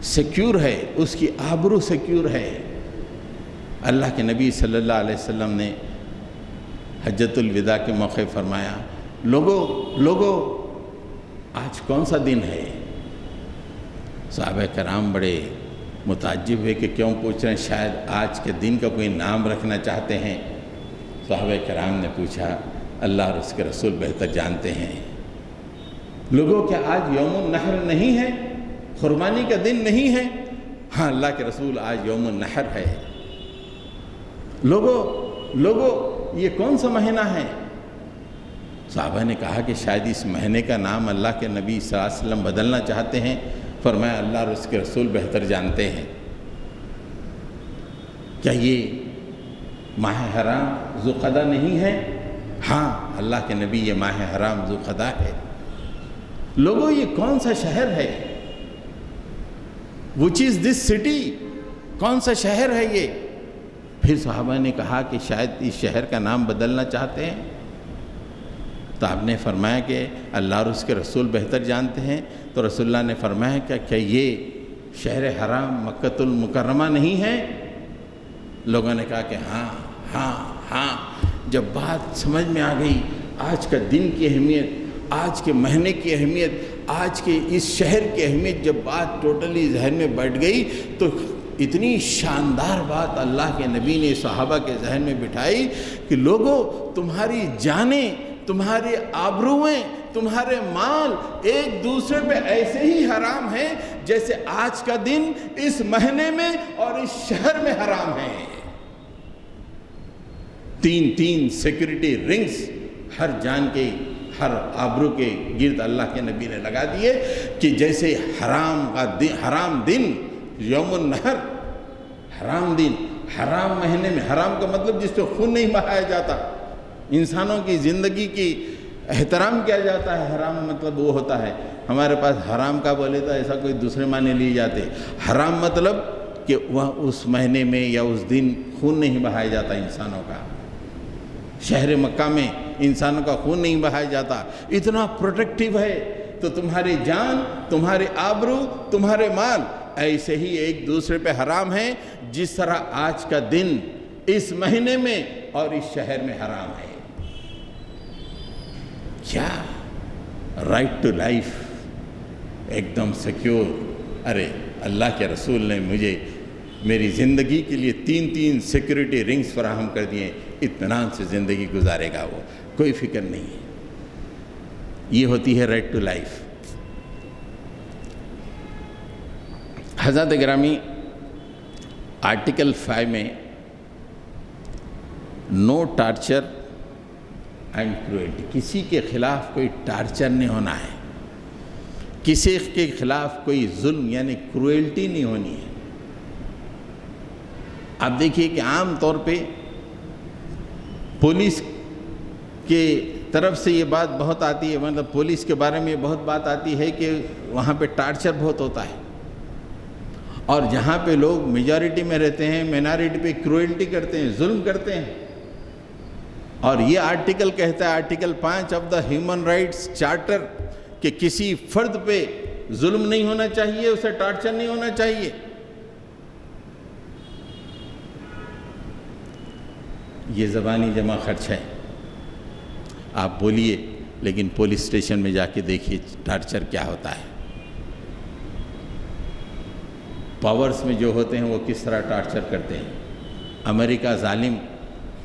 سیکیور ہے، اس کی آبرو سیکیور ہے۔ اللہ کے نبی صلی اللہ علیہ وسلم نے حجۃ الوداع کے موقع فرمایا، لوگوں آج کون سا دن ہے؟ صحابہ کرام بڑے متعجب ہوئے کہ کیوں پوچھ رہے ہیں، شاید آج کے دن کا کوئی نام رکھنا چاہتے ہیں۔ صحابہ کرام نے پوچھا، اللہ اور اس کے رسول بہتر جانتے ہیں۔ لوگوں کیا آج یوم النحر نہیں ہے؟ قربانی کا دن نہیں ہے؟ ہاں اللہ کے رسول، آج یوم النحر ہے۔ لوگوں یہ کون سا مہینہ ہے؟ صحابہ نے کہا کہ شاید اس مہینے کا نام اللہ کے نبی صلی اللہ علیہ وسلم بدلنا چاہتے ہیں۔ فرمایا اللہ اور اس کے رسول بہتر جانتے ہیں۔ کیا یہ ماہ حرام ذوالقعدہ نہیں ہے؟ ہاں اللہ کے نبی، یہ ماہ حرام ذوالقعدہ ہے۔ لوگوں یہ کون سا شہر ہے؟ which is this city؟ کون سا شہر ہے یہ؟ پھر صحابہ نے کہا کہ شاید اس شہر کا نام بدلنا چاہتے ہیں۔ تو آپ نے فرمایا کہ اللہ اور اس کے رسول بہتر جانتے ہیں۔ تو رسول اللہ نے فرمایا کہ کیا یہ شہر حرام مکۃ المکرمہ نہیں ہے؟ لوگوں نے کہا کہ ہاں۔ جب بات سمجھ میں آ گئی، آج کا دن کی اہمیت، آج کے مہینے کی اہمیت، آج کے اس شہر کی اہمیت، جب بات ٹوٹلی ذہن میں بیٹھ گئی تو اتنی شاندار بات اللہ کے نبی نے صحابہ کے ذہن میں بٹھائی کہ لوگوں، تمہاری جانیں، تمہارے آبروئیں، تمہارے مال ایک دوسرے پہ ایسے ہی حرام ہیں جیسے آج کا دن اس مہینے میں اور اس شہر میں حرام ہیں۔ 3 سیکورٹی رنگز ہر جان کے، ہر آبرو کے گرد اللہ کے نبی نے لگا دیے کہ جیسے حرام دن یوم النحر، حرام دن، حرام مہینے میں، حرام کا مطلب جس پہ خون نہیں بہایا جاتا، انسانوں کی زندگی کی احترام کیا جاتا ہے، حرام مطلب وہ ہوتا ہے۔ ہمارے پاس حرام کا بولے تو ایسا کوئی دوسرے معنی لیے جاتے۔ حرام مطلب کہ وہاں اس مہینے میں یا اس دن خون نہیں بہایا جاتا انسانوں کا۔ شہر مکہ میں انسانوں کا خون نہیں بہایا جاتا، اتنا پروٹیکٹیو ہے۔ تو تمہاری جان، تمہارے آبرو، تمہارے مال ایسے ہی ایک دوسرے پہ حرام ہیں جس طرح آج کا دن اس مہینے میں اور اس شہر میں حرام ہے۔ کیا رائٹ ٹو لائف، ایک دم سیکیور۔ ارے اللہ کے رسول نے مجھے میری زندگی کے لیے 3 سیکورٹی رنگز فراہم کر دیے، اطمینان سے زندگی گزارے گا، وہ کوئی فکر نہیں ہے۔ یہ ہوتی ہے رائٹ ٹو لائف۔ حضرت گرامی، آرٹیکل 5 میں نو ٹارچر اینڈ کروئلٹی، کسی کے خلاف کوئی ٹارچر نہیں ہونا ہے، کسی کے خلاف کوئی ظلم یعنی کروئلٹی نہیں ہونی ہے۔ آپ دیکھیے کہ عام طور پہ پولیس کے طرف سے یہ بات بہت آتی ہے، مطلب پولیس کے بارے میں بہت بات آتی ہے کہ وہاں پہ ٹارچر بہت ہوتا ہے، اور جہاں پہ لوگ میجارٹی میں رہتے ہیں مائنارٹی پہ کروئلٹی کرتے ہیں، ظلم کرتے ہیں۔ اور یہ آرٹیکل کہتا ہے، article 5 of the human rights charter, کہ کسی فرد پہ ظلم نہیں ہونا چاہیے، اسے ٹارچر نہیں ہونا چاہیے۔ یہ زبانی جمع خرچ ہے، آپ بولیے، لیکن پولیس اسٹیشن میں جا کے دیکھیے ٹارچر کیا ہوتا ہے۔ پاورز میں جو ہوتے ہیں وہ کس طرح ٹارچر کرتے ہیں۔ امریکہ ظالم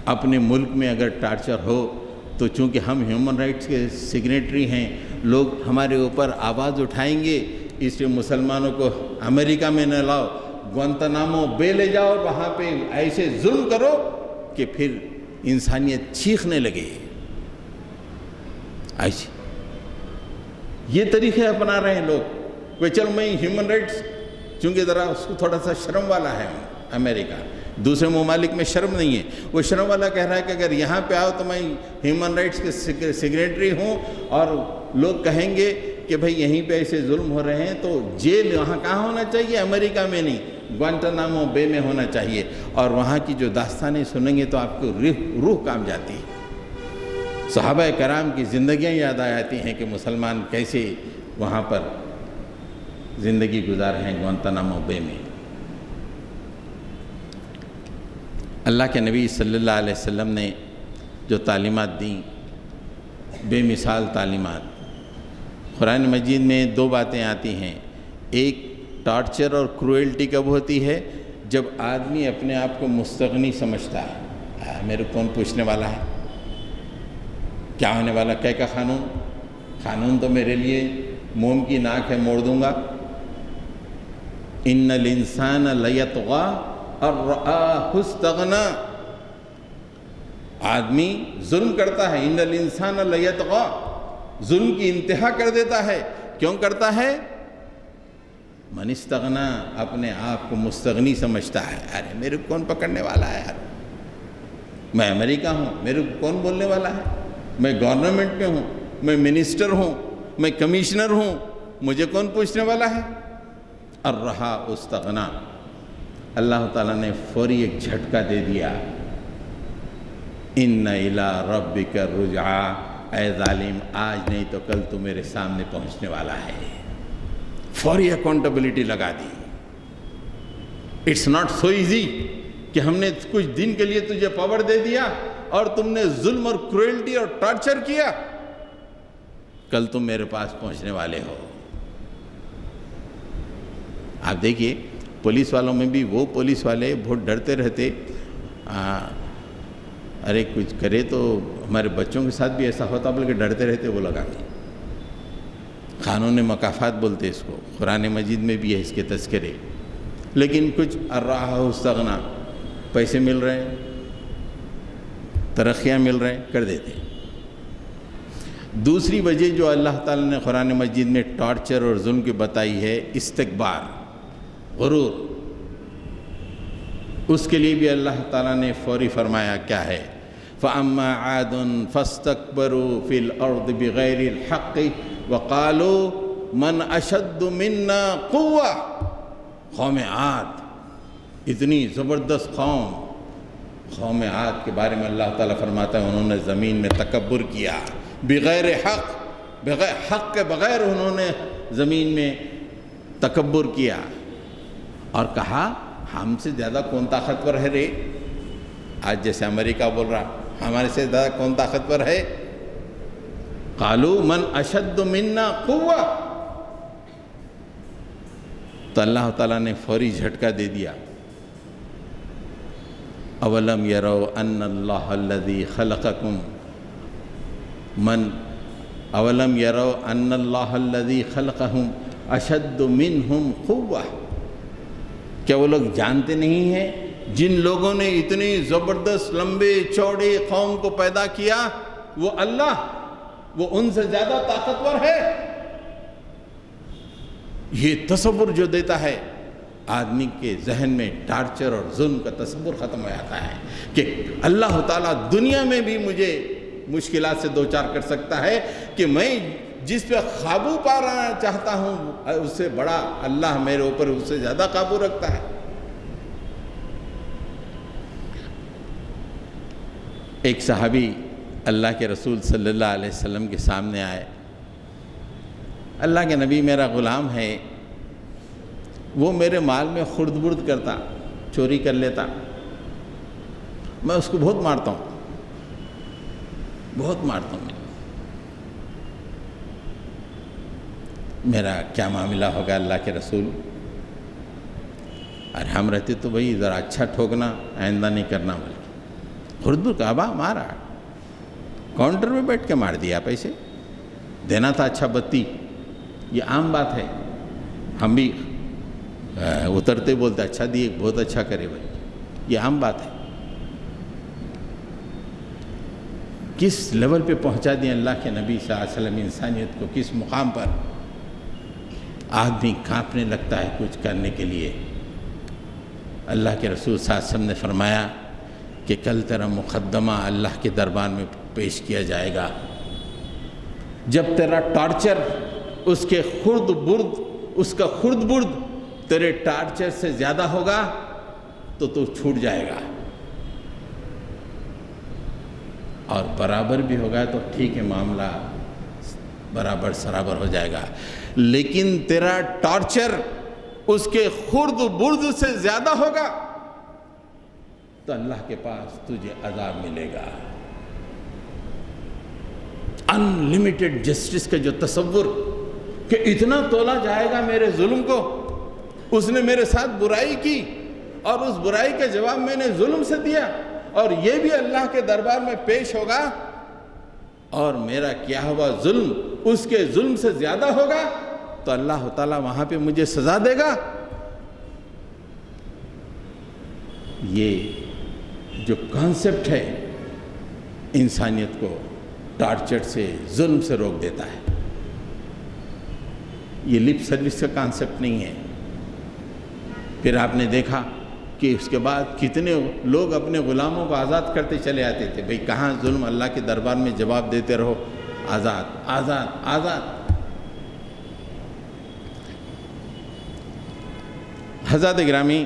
اپنے ملک میں اگر ٹارچر ہو تو چونکہ ہم ہیومن رائٹس کے سگنیٹری ہیں، لوگ ہمارے اوپر آواز اٹھائیں گے، اس لیے مسلمانوں کو امریکہ میں نہ لاؤ، گوانتانامو بے لے جاؤ اور وہاں پہ ایسے ظلم کرو کہ پھر انسانیت چیخنے لگے۔ ایسے یہ طریقے اپنا رہے ہیں لوگ، کہ چلو میں ہیومن رائٹس چونکہ ذرا اس کو تھوڑا سا شرم والا ہے امریکہ، دوسرے ممالک میں شرم نہیں ہے، وہ شرم والا کہہ رہا ہے کہ اگر یہاں پہ آؤ تو میں ہیومن رائٹس کے سیکریٹری ہوں اور لوگ کہیں گے کہ بھئی یہیں پہ ایسے ظلم ہو رہے ہیں، تو جیل وہاں کہاں ہونا چاہیے؟ امریکہ میں نہیں، گوانٹانامو بے میں ہونا چاہیے، اور وہاں کی جو داستانیں سنیں گے تو آپ کو روح کام جاتی ہے۔ صحابہ کرام کی زندگیاں یاد آ جاتی ہیں کہ مسلمان کیسے وہاں پر زندگی گزارے ہیں گوانتانامو بے میں۔ اللہ کے نبی صلی اللہ علیہ وسلم نے جو تعلیمات دیں، بے مثال تعلیمات، قرآن مجید میں دو باتیں آتی ہیں، ایک ٹارچر اور کروئلٹی کب ہوتی ہے؟ جب آدمی اپنے آپ کو مستغنی سمجھتا ہے، میرے کون پوچھنے والا ہے، کیا ہونے والا، کیا کا قانون تو میرے لیے موم کی ناک ہے، موڑ دوں گا۔ ان الانسان لیطغی ان رآہ استغنی، آدمی ظلم کرتا ہے، ان الانسان لیطغی، ظلم کی انتہا کر دیتا ہے، کیوں کرتا ہے؟ من استغنا، اپنے آپ کو مستغنی سمجھتا ہے، ارے میرے کو کون پکڑنے والا ہے یار، میں امریکہ ہوں، میرے کو کون بولنے والا ہے، میں گورنمنٹ میں ہوں، میں منسٹر ہوں، میں کمشنر ہوں، مجھے کون پوچھنے والا ہے؟ الرہا استغنا، اللہ تعالیٰ نے فوری ایک جھٹکا دے دیا، ان الی ربک الرجعی، اے ظالم آج نہیں تو کل تو میرے سامنے پہنچنے والا ہے، فوری اکاؤنٹیبلٹی لگا دی۔ اٹس ناٹ سو ایزی کہ ہم نے کچھ دن کے لیے تجھے پاور دے دیا اور تم نے ظلم اور کروئلٹی اور ٹارچر کیا، کل تم میرے پاس پہنچنے والے ہو۔ آپ دیکھیے پولیس والوں میں بھی وہ پولیس والے بہت ڈرتے رہتے، ارے کچھ کرے تو ہمارے بچوں کے ساتھ بھی ایسا ہوتا بلکہ ڈرتے رہتے وہ لگا کے۔ قانون مکافات بولتے اس کو، قرآن مجید میں بھی ہے اس کے تذکرے، لیکن کچھ الرہا استغنا، پیسے مل رہے ہیں، ترقیاں مل رہے ہیں، کر دیتے۔ دوسری وجہ جو اللہ تعالیٰ نے قرآن مجید میں ٹارچر اور ظلم کی بتائی ہے، استکبار، غرور، اس کے لیے بھی اللہ تعالیٰ نے فوری فرمایا کیا ہے؟ فَأَمَّا عَادٌ فَاسْتَكْبَرُوا فِي الْأَرْضِ بِغَيْرِ الْحَقِّ وَقَالُوا مَنْ أَشَدُّ مِنَّا قُوَّةً، قوم عاد اتنی زبردست قوم عاد کے بارے میں اللہ تعالیٰ فرماتا ہے انہوں نے زمین میں تکبر کیا، بغیر حق، بغیر حق کے بغیر انہوں نے زمین میں تکبر کیا، اور کہا ہم سے زیادہ کون طاقتور ہے رے؟ آج جیسے امریکہ بول رہا ہمارے سے زیادہ کون طاقتور ہے؟ قالوا من اشد منا قوہ، تو اللہ تعالیٰ نے فوری جھٹکا دے دیا، اولم یروا ان اللہ الذی خلقکم اولم یروا ان اللہ الذی خلقہم اشد منہم قوہ، کیا وہ لوگ جانتے نہیں ہیں جن لوگوں نے اتنی زبردست لمبے چوڑے قوم کو پیدا کیا وہ اللہ، وہ ان سے زیادہ طاقتور ہے؟ یہ تصور جو دیتا ہے آدمی کے ذہن میں ٹارچر اور ظلم کا تصور ختم ہو جاتا ہے کہ اللہ تعالیٰ دنیا میں بھی مجھے مشکلات سے دوچار کر سکتا ہے کہ میں جس پہ قابو پانا چاہتا ہوں اس سے بڑا اللہ میرے اوپر اس سے زیادہ قابو رکھتا ہے۔ ایک صحابی اللہ کے رسول صلی اللہ علیہ وسلم کے سامنے آئے، اللہ کے نبی میرا غلام ہے، وہ میرے مال میں خرد برد کرتا، چوری کر لیتا، میں اس کو بہت مارتا ہوں، بہت مارتا ہوں، میرا کیا معاملہ ہوگا اللہ کے رسول؟ اور ہم رہتے تو بھئی ذرا اچھا ٹھوکنا، آئندہ نہیں کرنا، بلکہ خرد برد کعبہ مارا، کاؤنٹر میں بیٹھ کے مار دیا، پیسے دینا تھا، اچھا بتی، یہ عام بات ہے، ہم بھی اترتے بولتے اچھا دیے، بہت اچھا کرے بھائی، یہ عام بات ہے۔ کس لیول پہ پہنچا دیں اللہ کے نبی صلی اللہ علیہ وسلم انسانیت کو، کس مقام پر؟ آدمی کانپنے لگتا ہے کچھ کرنے کے لیے۔ اللہ کے رسول صلی اللہ علیہ وسلم نے فرمایا کہ کل تیرا مقدمہ اللہ کے دربار میں پیش کیا جائے گا، جب تیرا ٹارچر اس کا خرد برد تیرے ٹارچر سے زیادہ ہوگا تو چھوٹ جائے گا، اور برابر بھی ہوگا تو ٹھیک ہے، معاملہ برابر سرابر ہو جائے گا، لیکن تیرا ٹارچر اس کے خرد برد سے زیادہ ہوگا تو اللہ کے پاس تجھے عذاب ملے گا۔ انلیمیٹڈ جسٹس کا جو تصور کہ اتنا تولا جائے گا میرے ظلم کو، اس نے میرے ساتھ برائی کی اور اس برائی کا جواب میں نے ظلم سے دیا، اور یہ بھی اللہ کے دربار میں پیش ہوگا، اور میرا کیا ہوا ظلم اس کے ظلم سے زیادہ ہوگا تو اللہ تعالیٰ وہاں پہ مجھے سزا دے گا۔ یہ جو کانسیپٹ ہے انسانیت کو ٹارچر سے، ظلم سے روک دیتا ہے۔ یہ لپ سروس کا کانسیپٹ نہیں ہے۔ پھر آپ نے دیکھا کہ اس کے بعد کتنے لوگ اپنے غلاموں کو آزاد کرتے چلے آتے تھے، بھئی کہاں ظلم، اللہ کے دربار میں جواب دیتے رہو، آزاد آزاد آزاد۔ حضرات گرامی،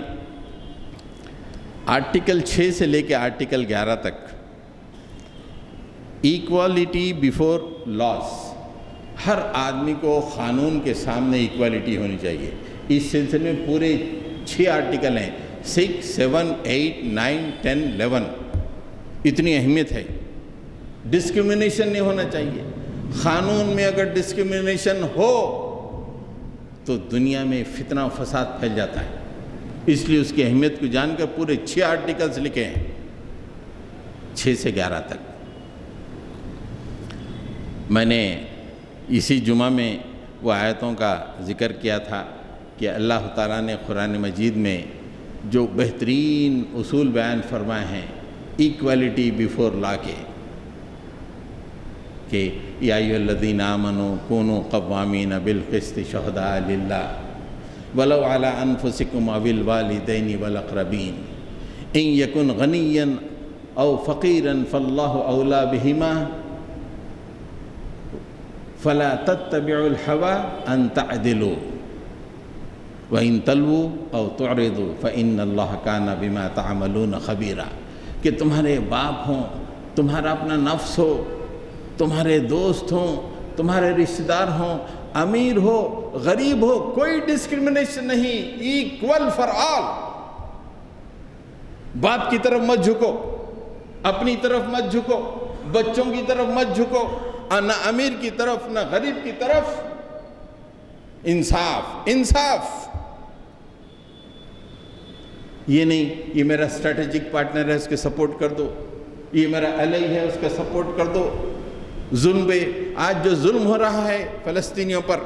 آرٹیکل 6 سے لے کے آرٹیکل 11 تک ایکوالٹی بیفور لاس، ہر آدمی کو قانون کے سامنے ایکوالٹی ہونی چاہیے۔ اس سلسلے میں پورے 6 آرٹیکل ہیں، 6, 7, 8, 9, 10, 11، اتنی اہمیت ہے۔ ڈسکرمنیشن نہیں ہونا چاہیے۔ قانون میں اگر ڈسکرمنیشن ہو تو دنیا میں فتنہ و فساد پھیل جاتا ہے، اس لیے اس کی اہمیت کو جان کر پورے 6 آرٹیکلز لکھے ہیں، 6 سے 11 تک۔ میں نے اسی جمعہ میں وہ آیتوں کا ذکر کیا تھا کہ اللہ تعالیٰ نے قرآن مجید میں جو بہترین اصول بیان فرمائے ہیں ایکوالٹی بیفور لا کے، کہ یا ایھا الذین آمنوا کونوا قوامین بالقسط شہداء للہ ولو علی انفسکم او الوالدین والاقربین ان یکن غنیا او فقیرا فاللہ اولی بہما فلا تتبعوا الہوی ان تعدلوا وَإِن تَلْوُوا أَوْ تُعْرِضُوا فَإِنَّ اللَّهَ كَانَ بِمَا تَعْمَلُونَ خَبِيرًا، کہ تمہارے باپ ہوں، تمہارا اپنا نفس ہو، تمہارے دوست ہوں، تمہارے رشتہ دار ہوں، امیر ہو، غریب ہو، کوئی ڈسکرمنیشن نہیں، ایکول فار آل۔ باپ کی طرف مت جھکو، اپنی طرف مت جھکو، بچوں کی طرف مت جھکو، نہ امیر کی طرف نہ غریب کی طرف، انصاف انصاف۔ یہ نہیں یہ میرا اسٹریٹجک پارٹنر ہے اس کے سپورٹ کر دو، یہ میرا الی ہے اس کا سپورٹ کر دو۔ ظلم پہ آج جو ظلم ہو رہا ہے فلسطینیوں پر،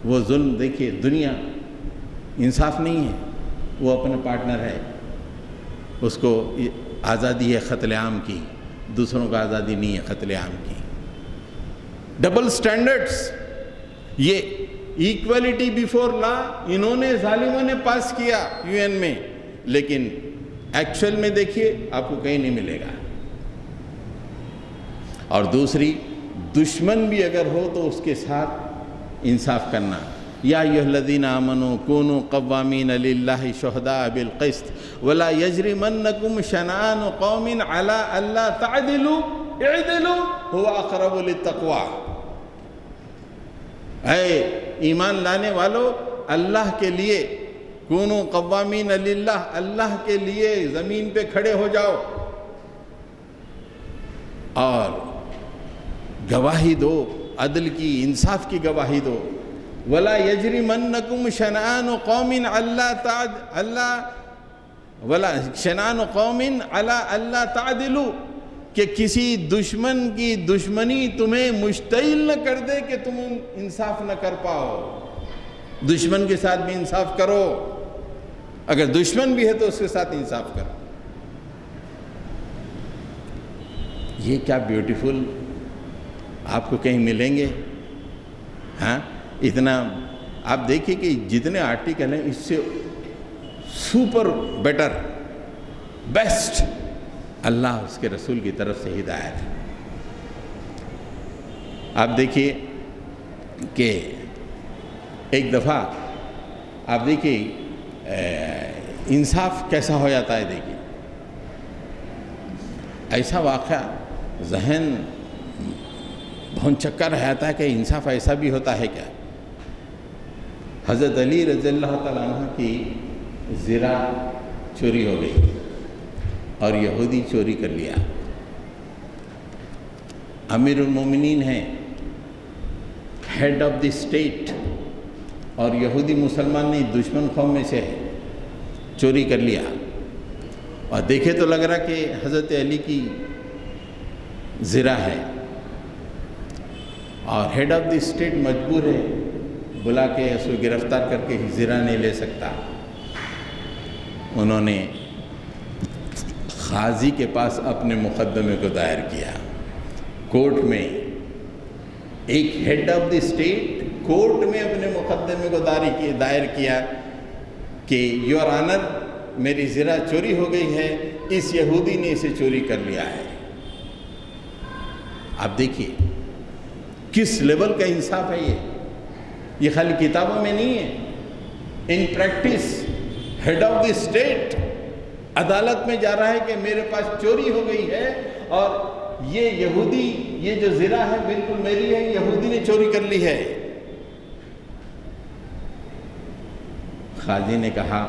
وہ ظلم دیکھیے، دنیا انصاف نہیں ہے، وہ اپنا پارٹنر ہے، اس کو آزادی ہے قتل عام کی، دوسروں کو آزادی نہیں ہے قتل عام کی۔ ڈبل سٹینڈرڈز، یہ ایکوالٹی بیفور لا انہوں نے ظالموں نے پاس کیا UN میں، لیکن ایکچوئل میں دیکھیے آپ کو کہیں نہیں ملے گا۔ اور دوسری، دشمن بھی اگر ہو تو اس کے ساتھ انصاف کرنا۔ یا ایھا الذین آمنوا کونوا قوامین للہ شہداء بالقسط ولا یجرمنکم شنآن قوم علی الا تعدلوا اعدلوا هو اقرب للتقوی۔ اے ایمان لانے والو، اللہ کے لیے کونوا قوامین للہ، اللہ کے لیے زمین پہ کھڑے ہو جاؤ اور گواہی دو، عدل کی، انصاف کی گواہی دو۔ ولا یجرمنکم شنآن قوم علی الا تعدلوا، کہ کسی دشمن کی دشمنی تمہیں مشتعل نہ کر دے کہ تم انصاف نہ کر پاؤ۔ دشمن کے ساتھ بھی انصاف کرو، اگر دشمن بھی ہے تو اس کے ساتھ انصاف کرو۔ یہ کیا بیوٹیفل آپ کو کہیں ملیں گے؟ ہاں اتنا آپ دیکھیے کہ جتنے آرٹیکل ہیں اس سے سپر بیٹر بیسٹ اللہ اس کے رسول کی طرف سے ہدایت ہے۔ آپ دیکھیے کہ ایک دفعہ آپ دیکھیے انصاف کیسا ہو جاتا ہے، دیکھیے ایسا واقعہ ذہن بہت چکر رہ جاتا ہے کہ انصاف ایسا بھی ہوتا ہے کیا۔ حضرت علی رضی اللہ تعالیٰ عنہ کی زرہ چوری ہو گئی اور یہودی چوری کر لیا۔ امیر المومنین ہیں، ہیڈ آف دی اسٹیٹ، اور یہودی مسلمان نہیں، دشمن قوم میں سے ہے، چوری کر لیا۔ اور دیکھے تو لگ رہا کہ حضرت علی کی زرہ ہے، اور ہیڈ آف دی اسٹیٹ مجبور ہے بلا کے اس کو گرفتار کر کے زرہ نہیں لے سکتا۔ انہوں نے قاضی کے پاس اپنے مقدمے کو دائر کیا کورٹ میں۔ ایک head of the state court میں اپنے مقدمے کو دائر کیا کہ یور آنر میری زرہ چوری ہو گئی ہے، اس یہودی نے اسے چوری کر لیا ہے۔ آپ دیکھیے کس لیول کا انصاف ہے یہ خالی کتابوں میں نہیں ہے، in practice head of the state عدالت میں جا رہا ہے کہ میرے پاس چوری ہو گئی ہے اور یہ یہودی، یہ جو زرہ ہے بالکل میری ہے، یہودی نے چوری کر لی ہے۔ قاضی نے کہا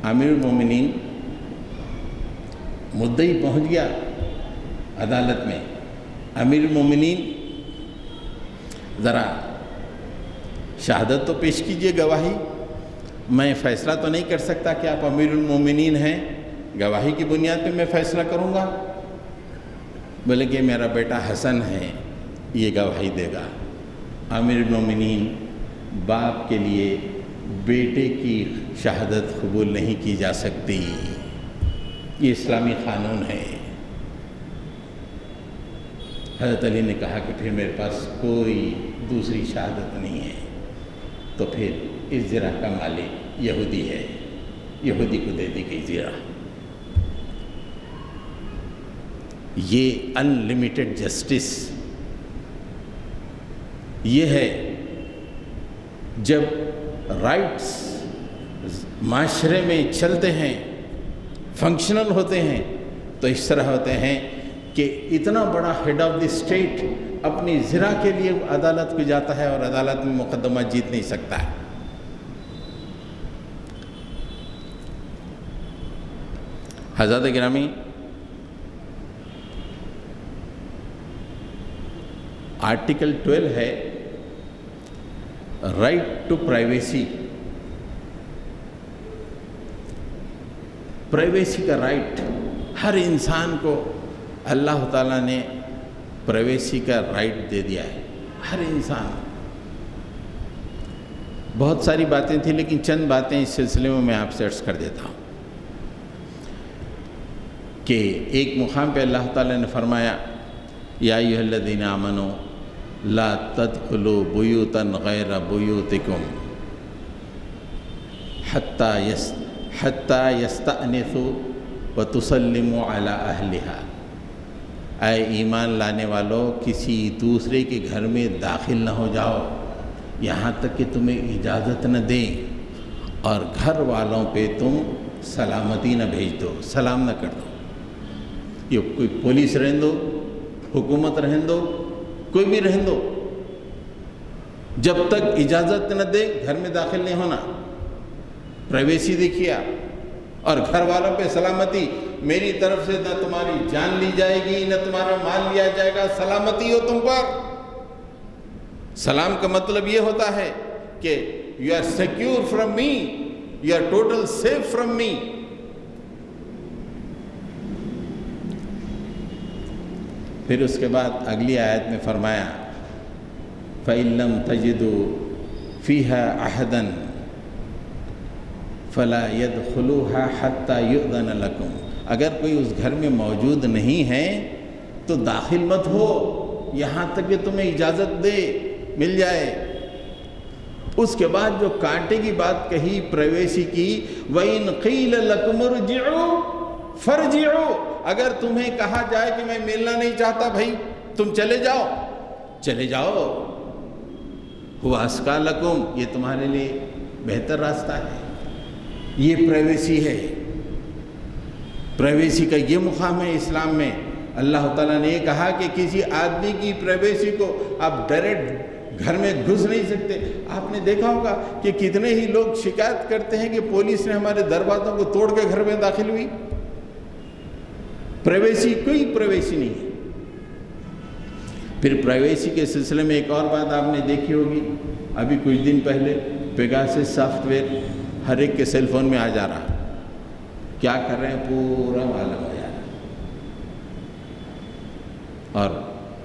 امیر المومنین، مدعی پہنچ گیا عدالت میں، امیر المومنین ذرا شہادت تو پیش کیجئے، گواہی، میں فیصلہ تو نہیں کر سکتا کہ آپ امیر المومنین ہیں، گواہی کی بنیاد پہ میں فیصلہ کروں گا۔ بولے کہ میرا بیٹا حسن ہے، یہ گواہی دے گا۔ امیر المومنین، باپ کے لیے بیٹے کی شہادت قبول نہیں کی جا سکتی، یہ اسلامی قانون ہے۔ حضرت علی نے کہا کہ پھر میرے پاس کوئی دوسری شہادت نہیں ہے، تو پھر اس زرہ کا مالک یہودی ہے، یہودی کو دے دی گئی زرہ۔ یہ ان لمیٹڈ جسٹس یہ ہے جب رائٹس معاشرے میں چلتے ہیں، فنکشنل ہوتے ہیں، تو اس طرح ہوتے ہیں کہ اتنا بڑا ہیڈ آف دی اسٹیٹ اپنی زرہ کے لیے عدالت کو جاتا ہے اور عدالت میں مقدمہ جیت نہیں سکتا ہے۔ حضرات گرامی، آرٹیکل 12 ہے رائٹ ٹو پرائیویسی، پرائیویسی کا رائٹ ہر انسان کو اللہ تعالیٰ نے پرائیویسی کا رائٹ دے دیا ہے، ہر انسان۔ بہت ساری باتیں تھیں لیکن چند باتیں اس سلسلے میں آپ سے عرض کر دیتا ہوں کہ ایک مقام پہ اللہ تعالیٰ نے فرمایا یا ایھا الذین آمنوا لا تدخلوا بیوتا غیر بیوتکم حتی یستأنسوا وتسلموا علی اہلہا، اے ایمان لانے والو کسی دوسرے کے گھر میں داخل نہ ہو جاؤ یہاں تک کہ تمہیں اجازت نہ دیں، اور گھر والوں پہ تم سلامتی نہ بھیج دو، سلام نہ کر دو۔ یہ کوئی پولیس رہن دو، حکومت رہن دو، کوئی بھی رہن دو، جب تک اجازت نہ دے گھر میں داخل نہیں ہونا۔ پرائیویسی دیکھیے آپ، اور گھر والوں پہ سلامتی، میری طرف سے نہ تمہاری جان لی جائے گی نہ تمہارا مال لیا جائے گا، سلامتی ہو تم پر۔ سلام کا مطلب یہ ہوتا ہے کہ you are secure from me, you are total safe from me. پھر اس کے بعد اگلی آیت میں فرمایا فَإِن لَمْ تَجِدُوا فِيهَا أَحَدًا فَلَا يَدْخُلُوهَا حَتَّى يُؤْذَنَ لَكُمْ، اگر کوئی اس گھر میں موجود نہیں ہے تو داخل مت ہو یہاں تک کہ تمہیں اجازت دے مل جائے۔ اس کے بعد جو کانٹے کی بات کہی پرائیویسی کی، وَإِن قِيلَ لَكُمُ ارْجِعُوا فَارْجِعُوا، اگر تمہیں کہا جائے کہ میں ملنا نہیں چاہتا بھائی تم چلے جاؤ، چلے جاؤ، هُوَ أَزْكَىٰ لَكُمْ، یہ تمہارے لیے بہتر راستہ ہے۔ یہ پرائیویسی ہے، پرائیویسی کا یہ مقام ہے اسلام میں۔ اللہ تعالیٰ نے یہ کہا کہ کسی آدمی کی پرائیویسی کو آپ ڈائریکٹ گھر میں گھس نہیں سکتے۔ آپ نے دیکھا ہوگا کہ کتنے ہی لوگ شکایت کرتے ہیں کہ پولیس نے ہمارے دروازوں کو توڑ کے گھر میں داخل ہوئی۔ پرائیویسی، کوئی پرائیویسی نہیں ہے۔ پھر پرائیویسی کے سلسلے میں ایک اور بات آپ نے دیکھی ہوگی، ابھی کچھ دن پہلے پیگاسس سافٹ ویئر ہر ایک کے سیل فون میں آ جا رہا، کیا کر رہے ہیں پورا معلوم ہو جا رہا۔ اور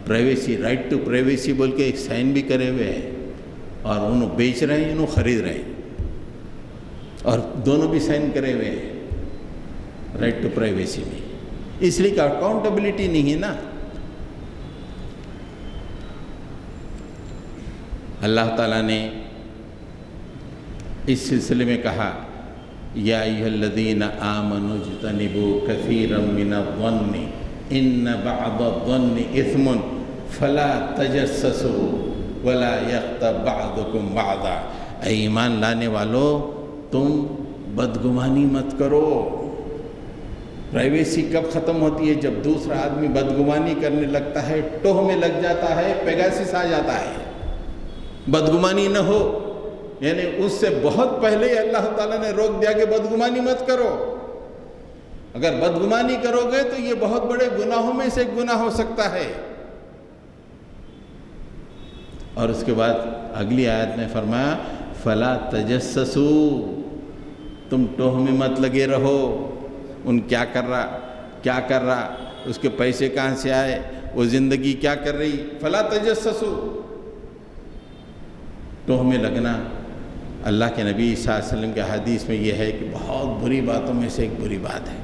پرائیویسی، رائٹ ٹو پرائیویسی بول کے ایک سائن بھی کرے ہوئے ہیں، اور انہوں بیچ رہے ہیں، انہوں خرید رہے ہیں، اور دونوں بھی سائن کرے ہوئے ہیں رائٹ ٹو پرائیویسی میں۔ اس لیے کہ اکاؤنٹیبلٹی نہیں ہے نا۔ اللہ تعالیٰ نے اس سلسلے میں کہا، یا ایھا الذین آمنوا اجتنبوا کثیرا من الظن ان بعض الظن اثم فلا تجسسوا ولا یغتب بعضکم بعضا، اے ایمان لانے والو تم بدگمانی مت کرو۔ پرائیویسی کب ختم ہوتی ہے؟ جب دوسرا آدمی بدگمانی کرنے لگتا ہے، ٹوہ میں لگ جاتا ہے، پیگاسس آ جاتا ہے۔ بدگمانی نہ ہو، یعنی اس سے بہت پہلے اللہ تعالیٰ نے روک دیا کہ بدگمانی مت کرو۔ اگر بدگمانی کرو گے تو یہ بہت بڑے گناہوں میں سے گناہ ہو سکتا ہے۔ اور اس کے بعد اگلی آیت میں فرمایا فلا تجسسوا، تم ٹوہ میں مت لگے رہو، ان کیا کر رہا، اس کے پیسے کہاں سے آئے، وہ زندگی کیا کر رہی، فلا تجسسوا۔ ٹوہ میں لگنا اللہ کے نبی صلی اللہ علیہ وسلم کے حدیث میں یہ ہے کہ بہت بری باتوں میں سے ایک بری بات ہے۔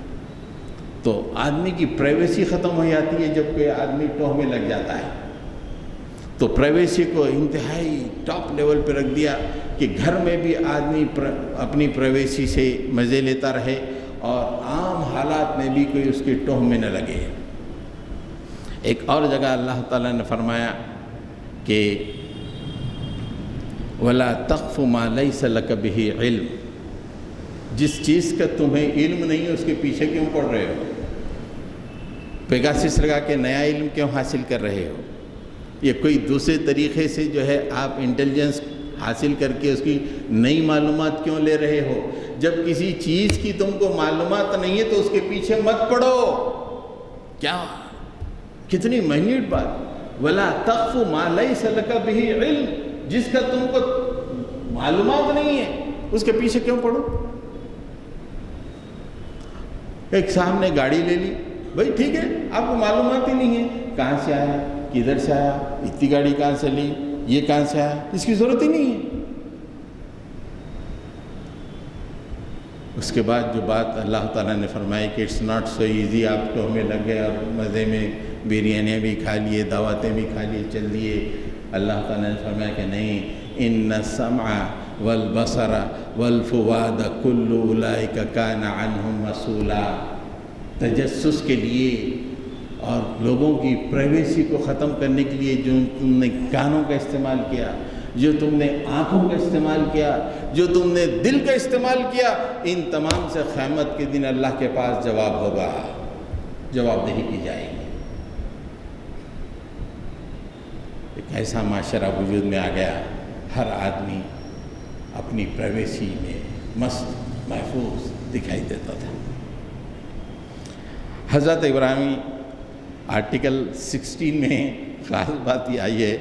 تو آدمی کی پرائیویسی ختم ہو جاتی ہے جب کوئی آدمی ٹوہ میں لگ جاتا ہے۔ تو پرائیویسی کو انتہائی ٹاپ لیول پہ رکھ دیا کہ گھر میں بھی آدمی اپنی پرائیویسی سے مزے لیتا رہے، اور عام حالات میں بھی کوئی اس کی ٹوہ میں نہ لگے۔ ایک اور جگہ اللہ تعالیٰ نے فرمایا کہ وَلَا تَقْفُ مَا لَيْسَ لَكَ بِهِ عِلْمٌ، جس چیز کا تمہیں علم نہیں ہے اس کے پیچھے کیوں پڑ رہے ہو؟ پیگاسس لگا کے نیا علم کیوں حاصل کر رہے ہو؟ یہ کوئی دوسرے طریقے سے جو ہے آپ انٹیلیجنس حاصل کر کے اس کی نئی معلومات کیوں لے رہے ہو؟ جب کسی چیز کی تم کو معلومات نہیں ہے تو اس کے پیچھے مت پڑو۔ کیا کتنی مائنیوٹ بات، وَلَا تَقْفُ مَا لَيْسَ لَكَ بِهِ عِلْمٌ، جس کا تم کو معلومات نہیں ہے اس کے پیچھے کیوں پڑو؟ ایک صاحب نے گاڑی لے لی، بھائی ٹھیک ہے آپ کو معلومات ہی نہیں ہے، کہاں سے آیا، کدھر سے آیا، اتنی گاڑی کہاں سے لی، یہ کہاں سے آیا، اس کی ضرورت ہی نہیں ہے۔ اس کے بعد جو بات اللہ تعالیٰ نے فرمائی کہ اٹس ناٹ سو ایزی، آپ ٹوہ میں لگ گئے اور مزے میں بریانیاں بھی کھا لیے، دعوتیں بھی کھا لیے، چل دیے۔ اللہ تعالیٰ نے فرمایا کہ نہیں، ان السمع والبصر والفؤاد کل اولئک کان عنہ مسئولا۔ تجسس کے لیے اور لوگوں کی پرائیویسی کو ختم کرنے کے لیے جو تم نے کانوں کا استعمال کیا، جو تم نے آنکھوں کا استعمال کیا، جو تم نے دل کا استعمال کیا، ان تمام سے قیامت کے دن اللہ کے پاس جواب ہوگا، جواب دہی کی جائے گی۔ ایک ایسا معاشرہ وجود میں آ گیا، ہر آدمی اپنی پرائیویسی میں مست محفوظ دکھائی دیتا تھا۔ حضرت ابراہیم آرٹیکل 16 میں خاص بات یہ آئی ہے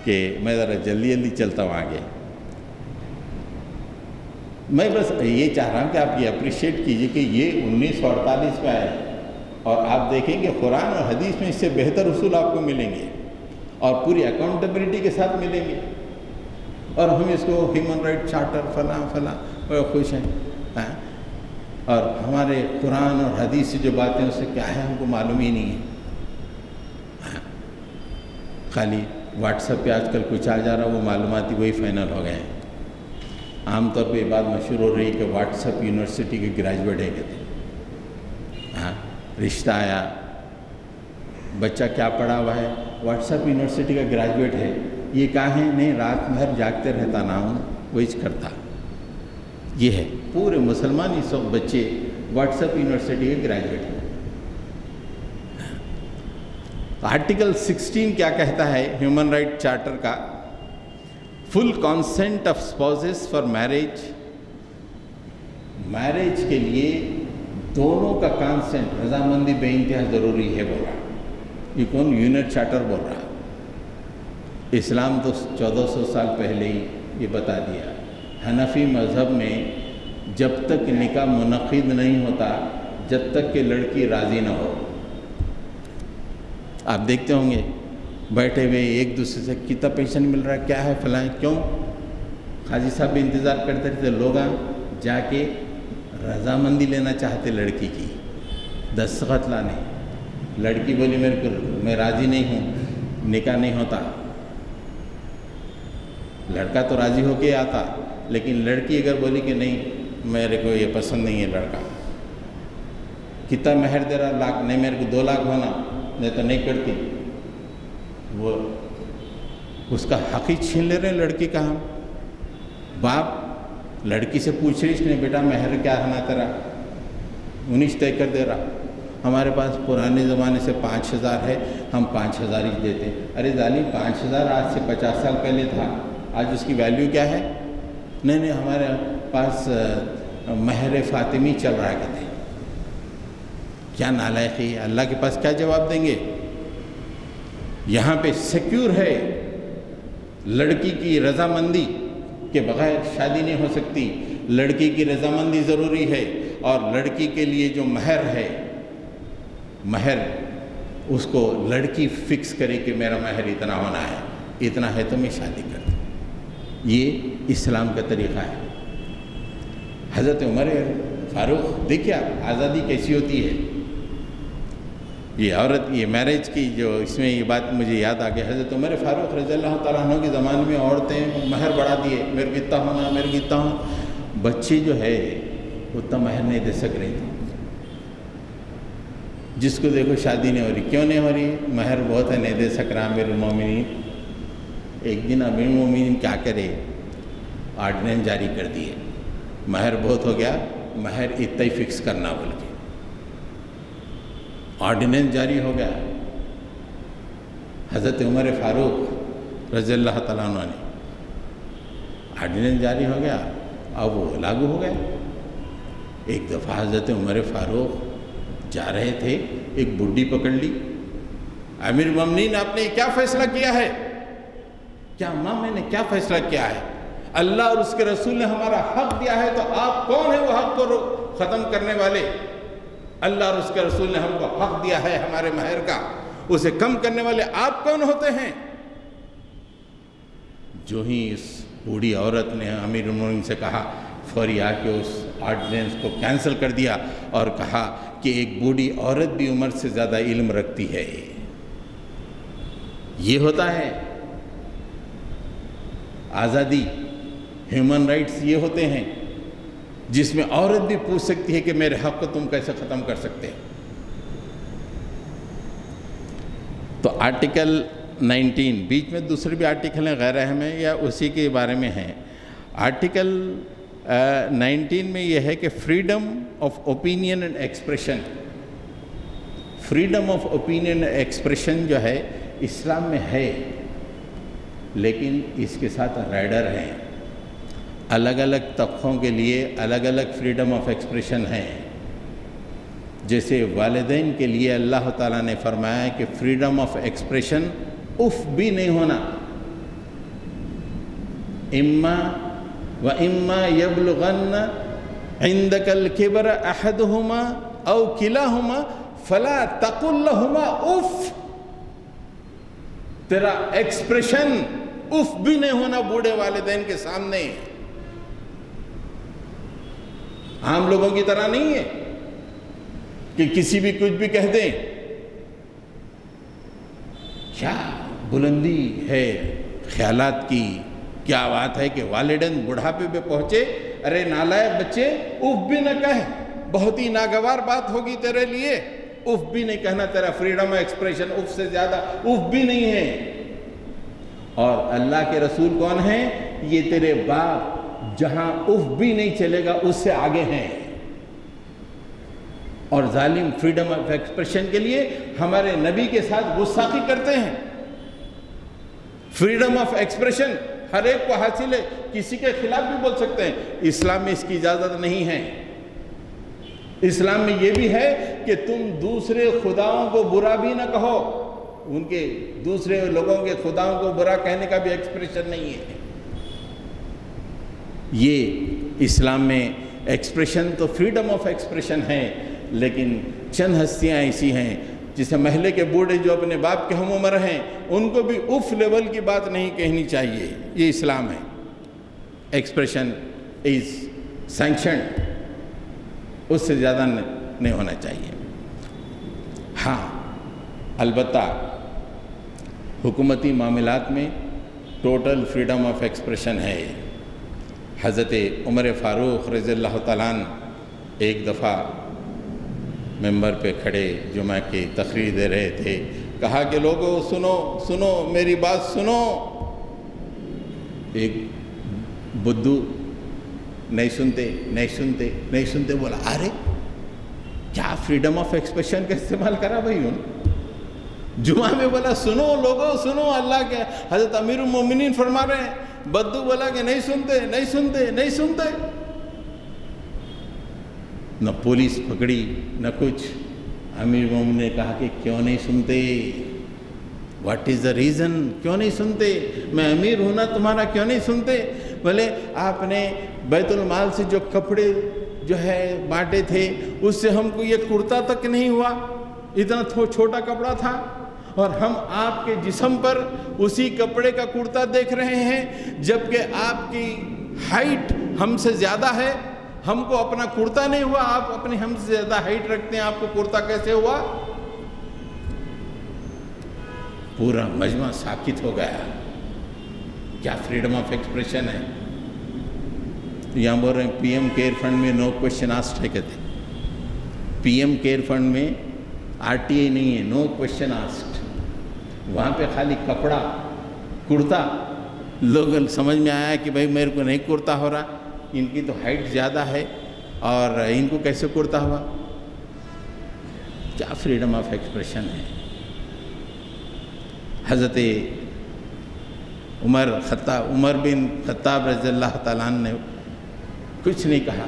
کہ میں ذرا جلدی چلتا ہوں آگے۔ میں بس یہ چاہ رہا ہوں کہ آپ یہ اپریشیٹ کیجئے کہ یہ 1948 کا ہے، اور آپ دیکھیں گے قرآن اور حدیث میں اس سے بہتر اصول آپ کو ملیں گے، اور پوری اکاؤنٹیبلٹی کے ساتھ ملیں گے، اور ہم اس کو ہیومن رائٹ چارٹر فلاں بڑے خوش ہیں، اور ہمارے قرآن اور حدیث سے جو باتیں اس سے کیا ہے ہم کو معلوم ہی نہیں ہے۔ خالی واٹس ایپ پہ آج کل کچھ آ جا رہا، وہ معلوماتی وہی فائنل ہو گئے ہیں۔ عام طور پہ یہ بات مشہور ہو رہی ہے کہ واٹس ایپ یونیورسٹی کے گریجویٹ ہے کہتے ہیں. ہاں رشتہ آیا, بچہ کیا پڑھا ہوا ہے, واٹس ایپ یونیورسٹی کا گریجویٹ ہے. یہ کہاں ہے؟ نہیں, رات بھر جاگتے رہتا نہ ہوں وہی کرتا. یہ ہے پورے مسلمان اس وقت بچے واٹس ایپ یونیورسٹی کے گریجویٹ ہیں. آرٹیکل 16 کیا کہتا ہے ہیومن رائٹ چارٹر کا؟ Full consent of spouses for marriage. Marriage کے لیے دونوں کا کانسنٹ, رضامندی بے انتہا ضروری ہے بول رہا. یہ کون؟ یونٹ چارٹر بول رہا. اسلام تو 1400 سال پہلے ہی یہ بتا دیا. حنفی مذہب میں جب تک نکاح منعقد نہیں ہوتا جب تک کہ لڑکی راضی نہ ہو. آپ دیکھتے ہوں گے بیٹھے ہوئے ایک دوسرے سے کتنا پیسہ مل رہا ہے, کیا ہے فلاں, کیوں؟ قاضی صاحب بھی انتظار کرتے رہتے. لوگ جا کے رضامندی لینا چاہتے لڑکی کی, دستخط لانے. لڑکی بولی میرے کو میں راضی نہیں ہوں, نکاح نہیں ہوتا. لڑکا تو راضی ہو کے آتا, لیکن لڑکی اگر بولی کہ نہیں میرے کو یہ پسند نہیں ہے لڑکا, کتنا مہر دے رہا؟ لاکھ. نہیں میرے کو 2 لاکھ ہونا, نہیں تو نہیں کرتی. وہ اس کا حق ہی چھین لے رہے ہیں لڑکی کا. ہم باپ لڑکی سے پوچھ رہی نہیں بیٹا مہر کیا ہونا تیرا, انیش طے کر دے رہا. ہمارے پاس پرانے زمانے سے 5000 ہے, ہم 5000 ہی دیتے. ارے ظالم 5000 آج سے 50 سال پہلے تھا, آج اس کی ویلیو کیا ہے؟ نہیں ہمارے پاس مہر فاطمی چل رہا ہے. کہتے ہیں کیا نالائقی ہے, اللہ کے پاس کیا جواب دیں گے؟ یہاں پہ سیکیور ہے, لڑکی کی رضامندی کے بغیر شادی نہیں ہو سکتی. لڑکی کی رضامندی ضروری ہے, اور لڑکی کے لیے جو مہر ہے, مہر اس کو لڑکی فکس کرے کہ میرا مہر اتنا ہونا ہے, اتنا ہے تو میں شادی کرتی. یہ اسلام کا طریقہ ہے. حضرت عمر فاروق دیکھیے آپ آزادی کیسی ہوتی ہے. یہ عورت, یہ میرج کی جو اس میں یہ بات مجھے یاد آ گیا. حضرت عمر فاروق رضی اللہ تعالیٰ عنہ کے زمانے میں عورتیں مہر بڑھا دیے, میرے کو اتنا ہونا, میرے کو اتنا ہونا. بچے جو ہے اتنا مہر نہیں دے سک رہے تھے. جس کو دیکھو شادی نہیں ہو رہی. کیوں نہیں ہو رہی؟ مہر بہت ہے, نہیں دے سک رہا امیر المومنین. ایک دن امیر المومنین کیا کرے, آرڈیننس جاری کر دیے, مہر بہت ہو گیا, مہر اتنا ہی فکس کرنا بول کے. آرڈیننس جاری ہو گیا. حضرت عمر فاروق رضی اللہ تعالیٰ عنہ نے آرڈیننس جاری ہو گیا, اب وہ لاگو ہو گئے. ایک دفعہ حضرت عمر فاروق جا رہے تھے, ایک بڈھی پکڑ لی. امیر المومنین آپ نے کیا فیصلہ کیا ہے؟ کیا ماں میں نے کیا فیصلہ کیا ہے؟ اللہ اور اس کے رسول نے ہمارا حق دیا ہے, تو آپ کون ہیں وہ حق کو ختم کرنے والے؟ اللہ اور اس کے رسول نے ہم کو حق دیا ہے ہمارے مہر کا, اسے کم کرنے والے آپ کون ہوتے ہیں؟ جو ہی اس بوڑھی عورت نے امیر المومنین سے کہا, فوری آ کے اس آرڈیننس کو کینسل کر دیا اور کہا کہ ایک بوڑھی عورت بھی عمر سے زیادہ علم رکھتی ہے. یہ ہوتا ہے آزادی. ہیومن رائٹس یہ ہوتے ہیں جس میں عورت بھی پوچھ سکتی ہے کہ میرے حق کو تم کیسے ختم کر سکتے ہو. تو آرٹیکل 19, بیچ میں دوسرے بھی آرٹیکل ہیں غیر اہم ہیں یا اسی کے بارے میں ہیں. آرٹیکل 19 میں یہ ہے کہ freedom of opinion and expression. Freedom of opinion and expression جو ہے اسلام میں ہے, لیکن اس کے ساتھ رائڈر ہیں. الگ الگ طبقوں کے لیے الگ الگ فریڈم آف ایکسپریشن ہیں. جیسے والدین کے لیے اللہ تعالیٰ نے فرمایا کہ فریڈم آف ایکسپریشن اف بھی نہیں ہونا. اما وَإِمَّا يَبْلُغَنَّ عِنْدَكَ الْكِبَرَ أَحَدُهُمَا أَوْ كِلَاهُمَا فَلَا تَقُلْ لَهُمَا اف. تیرا ایکسپریشن اف بھی نہیں ہونا بوڑھے والدین کے سامنے. عام لوگوں کی طرح نہیں ہے کہ کسی بھی کچھ بھی کہہ دیں. کیا بلندی ہے خیالات کی, کیا بات ہے کہ والدین بڑھاپے پہ پہنچے، ارے نالائق بچے اف بھی نہ کہے، بہت ہی ناگوار بات ہوگی تیرے لیے، اف بھی نہیں کہنا، تیرا فریڈم آف ایکسپریشن اف سے زیادہ اف بھی نہیں ہے۔ اور اللہ کے رسول کون ہیں؟ یہ تیرے باپ، جہاں اف بھی نہیں چلے گا اس سے آگے ہیں۔ اور ظالم فریڈم آف ایکسپریشن کے لیے ہمارے نبی کے ساتھ گستاخی کرتے ہیں۔ فریڈم آف ایکسپریشن ہر ایک کو حاصل ہے، کسی کے خلاف بھی بول سکتے ہیں، اسلام میں اس کی اجازت نہیں ہے۔ اسلام میں یہ بھی ہے کہ تم دوسرے خداؤں کو برا بھی نہ کہو، ان کے دوسرے لوگوں کے خداؤں کو برا کہنے کا بھی ایکسپریشن نہیں ہے۔ یہ اسلام میں ایکسپریشن تو فریڈم آف ایکسپریشن ہے، لیکن چند ہستیاں ایسی ہیں جسے محلے کے بوڑھے جو اپنے باپ کے ہم عمر ہیں ان کو بھی اف لیول کی بات نہیں کہنی چاہیے۔ یہ اسلام ہے۔ ایکسپریشن از سینکشنڈ، اس سے زیادہ نہیں ہونا چاہیے۔ ہاں البتہ حکومتی معاملات میں ٹوٹل فریڈم آف ایکسپریشن ہے۔ حضرت عمر فاروق رضی اللہ تعالیٰ عنہ ایک دفعہ ممبر پہ کھڑے جمعہ کی تقریر دے رہے تھے، کہا کہ لوگوں سنو سنو میری بات سنو۔ ایک بدھو نہیں سنتے نہیں سنتے نہیں سنتے، بولا ارے کیا فریڈم آف ایکسپریشن کا استعمال کرا بھائی انہوں؟ جمعہ میں بولا سنو لوگوں سنو، اللہ کے حضرت امیر المومنین فرما رہے ہیں، بدھو بولا کہ نہیں سنتے نہیں سنتے نہیں سنتے، نہ پولیس پکڑی نہ کچھ۔ امیر المومنین نے کہا کہ کیوں نہیں سنتے، واٹ از دا ریزن، کیوں نہیں سنتے؟ میں امیر ہوں نا تمہارا، کیوں نہیں سنتے؟ بولے آپ نے بیت المال سے جو کپڑے جو ہے بانٹے تھے اس سے ہم کو یہ کرتا تک نہیں ہوا، اتنا چھوٹا کپڑا تھا، اور ہم آپ کے جسم پر اسی کپڑے کا کرتا دیکھ رہے ہیں، جبکہ آپ کی ہائٹ ہم سے زیادہ ہے، ہم کو اپنا کرتا نہیں ہوا، آپ اپنی ہم سے زیادہ ہائٹ رکھتے ہیں، آپ کو کرتا کیسے ہوا؟ پورا مجمع ساکت ہو گیا۔ کیا فریڈم آف ایکسپریشن ہے؟ یہاں بول رہے ہیں پی ایم کیئر فنڈ میں نو کوشچن آسکڈ ہے، کہتے پی ایم کیئر فنڈ میں آر ٹی آئی نہیں ہے، نو کوشچن آسکڈ، وہاں پہ خالی کپڑا کرتا، لوگ سمجھ میں آیا کہ بھائی میرے کو نہیں کرتا ہو رہا، ان کی تو ہائٹ زیادہ ہے اور ان کو کیسے کرتا ہوا؟ کیا فریڈم آف ایکسپریشن ہے؟ حضرت عمر بن خطاب رضی اللہ تعالیٰ عنہ نے کچھ نہیں کہا،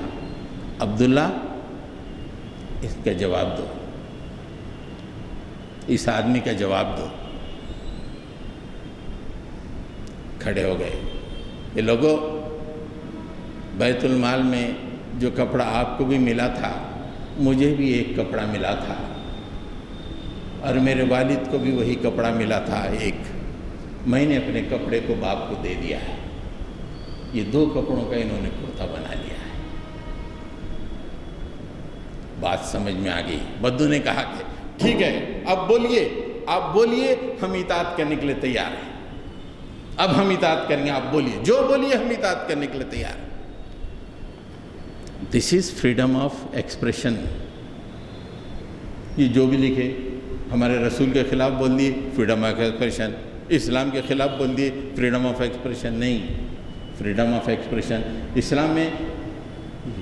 عبداللہ اس کا جواب دو، اس آدمی کا جواب دو۔ کھڑے ہو گئے، یہ لوگوں بیت المال میں جو کپڑا آپ کو بھی ملا تھا مجھے بھی ایک کپڑا ملا تھا، اور میرے والد کو بھی وہی کپڑا ملا تھا ایک، میں نے اپنے کپڑے کو باپ کو دے دیا ہے، یہ دو کپڑوں کا انہوں نے کرتا بنا لیا ہے۔ بات سمجھ میں آ گئی۔ بدھو نے کہا کہ ٹھیک ہے اب بولیے، آپ بولیے، ہم اطاعت کرنے کے لیے تیار ہیں، اب ہم اطاعت کریں گے، آپ بولیے، جو بولیے ہم اطاعت کرنے کے لیے تیار ہیں۔ دس از فریڈم آف ایکسپریشن۔ یہ جو بھی لکھے ہمارے رسول کے خلاف بول دیے فریڈم آف ایکسپریشن، اسلام کے خلاف بول دیے فریڈم آف ایکسپریشن، نہیں۔ فریڈم آف ایکسپریشن اسلام میں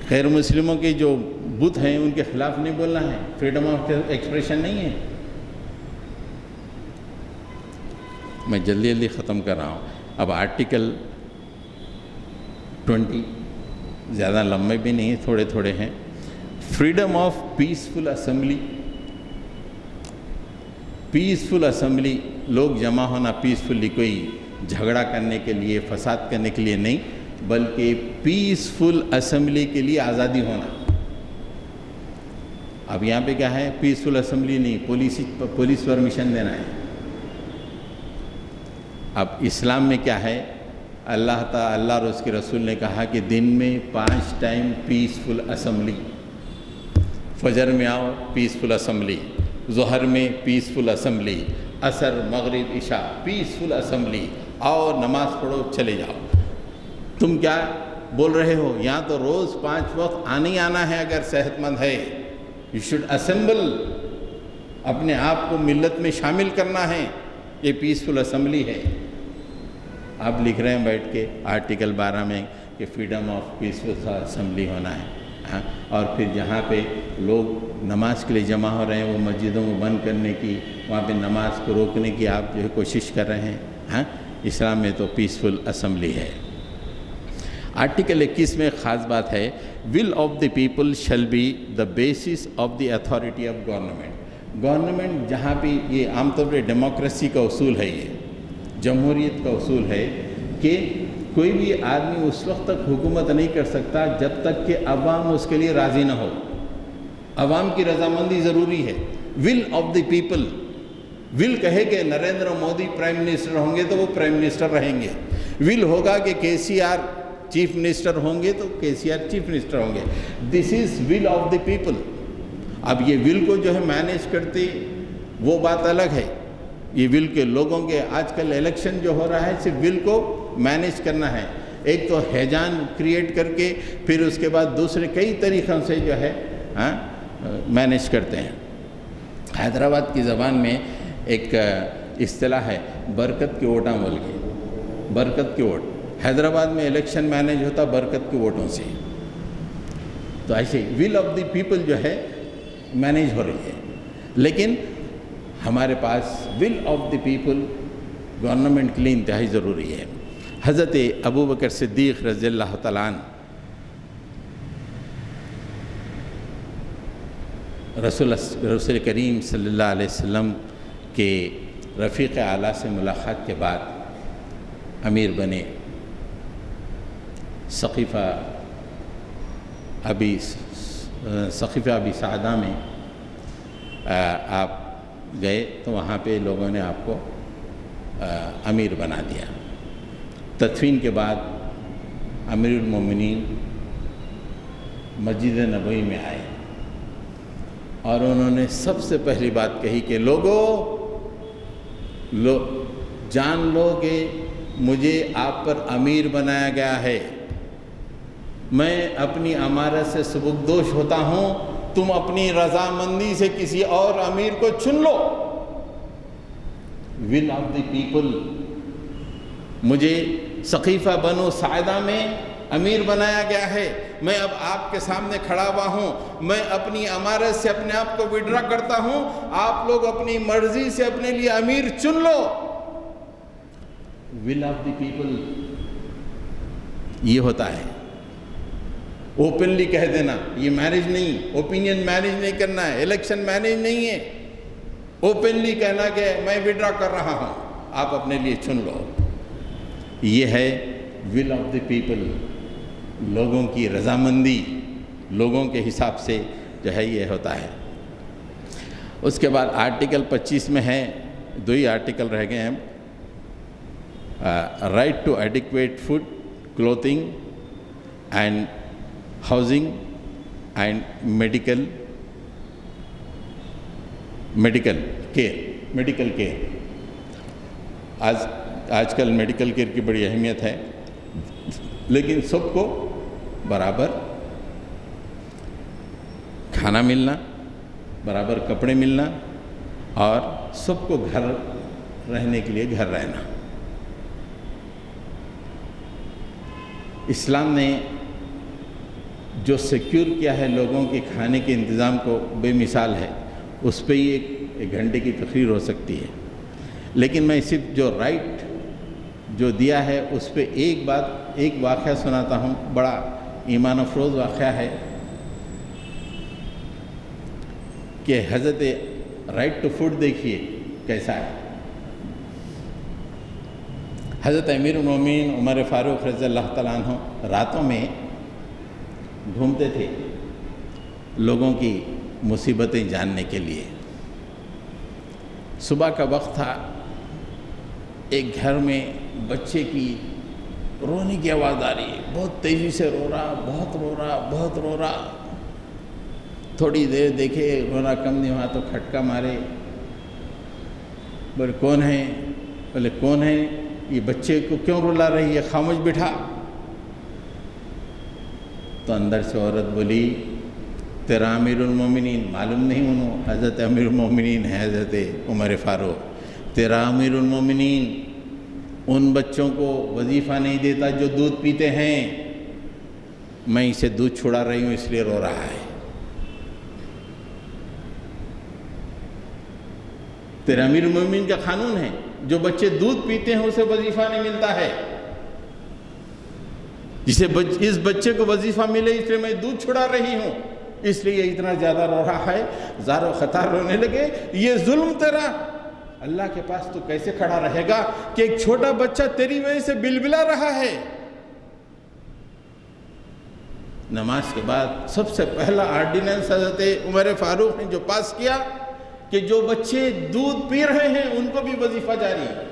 غیر مسلموں کے جو بت ہیں ان کے خلاف نہیں بولنا ہے، فریڈم آف ایکسپریشن نہیں ہے۔ میں جلدی جلدی ختم کر رہا ہوں۔ اب آرٹیکل 20 زیادہ لمبے بھی نہیں، تھوڑے تھوڑے ہیں۔ Freedom of peaceful assembly, peaceful assembly, لوگ جمع ہونا پیسفلی، کوئی جھگڑا کرنے کے لیے، فساد کرنے کے لیے نہیں، بلکہ پیسفل اسمبلی کے لیے آزادی ہونا۔ اب یہاں پہ کیا ہے؟ پیسفل اسمبلی نہیں، پولیس پرمیشن دینا ہے۔ اب اسلام میں کیا ہے؟ اللہ تعالیٰ، اللہ اور اس کے رسول نے کہا کہ دن میں 5 ٹائم پیسفل اسمبلی، فجر میں آؤ پیسفل اسمبلی، ظہر میں پیسفل اسمبلی، عصر مغرب عشاء پیسفل اسمبلی، آؤ نماز پڑھو چلے جاؤ۔ تم کیا بول رہے ہو؟ یہاں تو روز 5 وقت آنا ہی آنا ہے اگر صحت مند ہے. یو شوڈ اسمبل، اپنے آپ کو ملت میں شامل کرنا ہے. یہ پیسفل اسمبلی ہے. آپ لکھ رہے ہیں بیٹھ کے آرٹیکل 12 میں کہ فریڈم آف پیسفل اسمبلی ہونا ہے. اور پھر جہاں پہ لوگ نماز کے لیے جمع ہو رہے ہیں وہ مسجدوں کو بند کرنے کی، وہاں پہ نماز کو روکنے کی آپ جو ہے کوشش کر رہے ہیں. اسلام میں تو پیسفل اسمبلی ہے. آرٹیکل 21 میں خاص بات ہے، will of the people shall be the basis of the authority of government. Government جہاں پہ یہ عام طور پہ ڈیموکریسی کا اصول ہے، یہ جمہوریت کا اصول ہے کہ کوئی بھی آدمی اس وقت تک حکومت نہیں کر سکتا جب تک کہ عوام اس کے لیے راضی نہ ہو. عوام کی رضامندی ضروری ہے. ول آف دی پیپل، ول کہے کہ نریندر مودی پرائم منسٹر ہوں گے تو وہ پرائم منسٹر رہیں گے. ول ہوگا کہ KCR چیف منسٹر ہوں گے تو KCR چیف منسٹر ہوں گے. دس از ول آف دی پیپل. اب یہ ول کو جو ہے مینیج کرتے وہ بات الگ ہے. یہ ول کے لوگوں کے آج کل الیکشن جو ہو رہا ہے صرف ول کو مینیج کرنا ہے. ایک تو ہیجان کریٹ کر کے پھر اس کے بعد دوسرے کئی طریقوں سے جو ہے مینیج کرتے ہیں. حیدرآباد کی زبان میں ایک اصطلاح ہے برکت کے ووٹاں بول کے. برکت کے ووٹ، حیدرآباد میں الیکشن مینیج ہوتا برکت کے ووٹوں سے. تو ایسے ول آف دی پیپل جو ہے مینیج ہو رہی ہے. لیکن ہمارے پاس will of the people government کے لیے انتہائی ضروری ہے. حضرت ابوبکر صدیق رضی اللہ تعالیٰ عنہ رسول کریم صلی اللہ علیہ وسلم کے رفیق اعلیٰ سے ملاقات کے بعد امیر بنے. سقیفہ ابی سعدہ میں آپ گئے تو وہاں پہ لوگوں نے آپ کو امیر بنا دیا. تدفین کے بعد امیر المومنین مسجد نبوی میں آئے اور انہوں نے سب سے پہلی بات کہی کہ جان لو کہ مجھے آپ پر امیر بنایا گیا ہے. میں اپنی امارت سے سبکدوش ہوتا ہوں. تم اپنی رضامندی سے کسی اور امیر کو چن لو. ول آف دی پیپل. مجھے سقیفہ بنو ساعدہ میں امیر بنایا گیا ہے. میں اب آپ کے سامنے کھڑا ہوا ہوں. میں اپنی امارت سے اپنے آپ کو وڈرا کرتا ہوں. آپ لوگ اپنی مرضی سے اپنے لیے امیر چن لو. ول آف دی پیپل یہ ہوتا ہے. اوپنلی کہہ دینا یہ میرج نہیں، اوپینین مینیج نہیں کرنا ہے، الیکشن مینیج نہیں ہے. اوپنلی کہنا کہ میں وڈرا کر رہا ہوں، آپ اپنے لیے چن لو. یہ ہے ول آف دی پیپل. لوگوں کی رضامندی، لوگوں کے حساب سے جو ہے یہ ہوتا ہے. اس کے بعد آرٹیکل 25 میں ہے، 2 ہی آرٹیکل رہ گئے ہیں. Right to adequate food, clothing and housing and medical care. آج کل میڈیکل کیئر کی بڑی اہمیت ہے، لیکن سب کو برابر کھانا ملنا، برابر کپڑے ملنا اور سب کو گھر رہنے کے لیے گھر رہنا. اسلام نے جو سیکیور کیا ہے لوگوں کے کھانے کے انتظام کو بے مثال ہے. اس پہ ہی ایک گھنٹے کی تقریر ہو سکتی ہے. لیکن میں صرف جو رائٹ جو دیا ہے اس پہ ایک واقعہ سناتا ہوں. بڑا ایمان افروز واقعہ ہے کہ حضرت رائٹ ٹو فوڈ دیکھیے کیسا ہے. حضرت امیر المومنین عمر فاروق رضی اللہ تعالیٰ عنہ راتوں میں گھومتے تھے لوگوں کی مصیبتیں جاننے کے لیے. صبح کا وقت تھا. ایک گھر میں بچے کی رونے کی آواز آ رہی ہے. بہت تیزی سے رو رہا، بہت رو رہا. تھوڑی دیر دیکھے رونا کم نہیں ہوا تو کھٹکا مارے. بولے کون ہے؟ بولے کون ہے؟ یہ بچے کو کیوں رلا رہی ہے؟ خاموش بٹھا. تو اندر سے عورت بولی تیرا امیر المومنین معلوم نہیں انہوں حضرت امیر المومنین ہے حضرت عمر فاروق، تیرا امیر المومنین ان بچوں کو وظیفہ نہیں دیتا جو دودھ پیتے ہیں، میں اسے دودھ چھڑا رہی ہوں اس لیے رو رہا ہے۔ تیرا امیر المومنین کا قانون ہے جو بچے دودھ پیتے ہیں اسے وظیفہ نہیں ملتا ہے، اس بچے کو وظیفہ ملے اس لیے میں دودھ چھڑا رہی ہوں، اس لیے یہ اتنا زیادہ رو رہا ہے۔ زار و خطار رونے لگے، یہ ظلم تیرا اللہ کے پاس تو کیسے کھڑا رہے گا کہ ایک چھوٹا بچہ تیری وجہ سے بلبلا رہا ہے۔ نماز کے بعد سب سے پہلا آرڈیننس حضرت عمر فاروق نے جو پاس کیا کہ جو بچے دودھ پی رہے ہیں ان کو بھی وظیفہ جاری ہے۔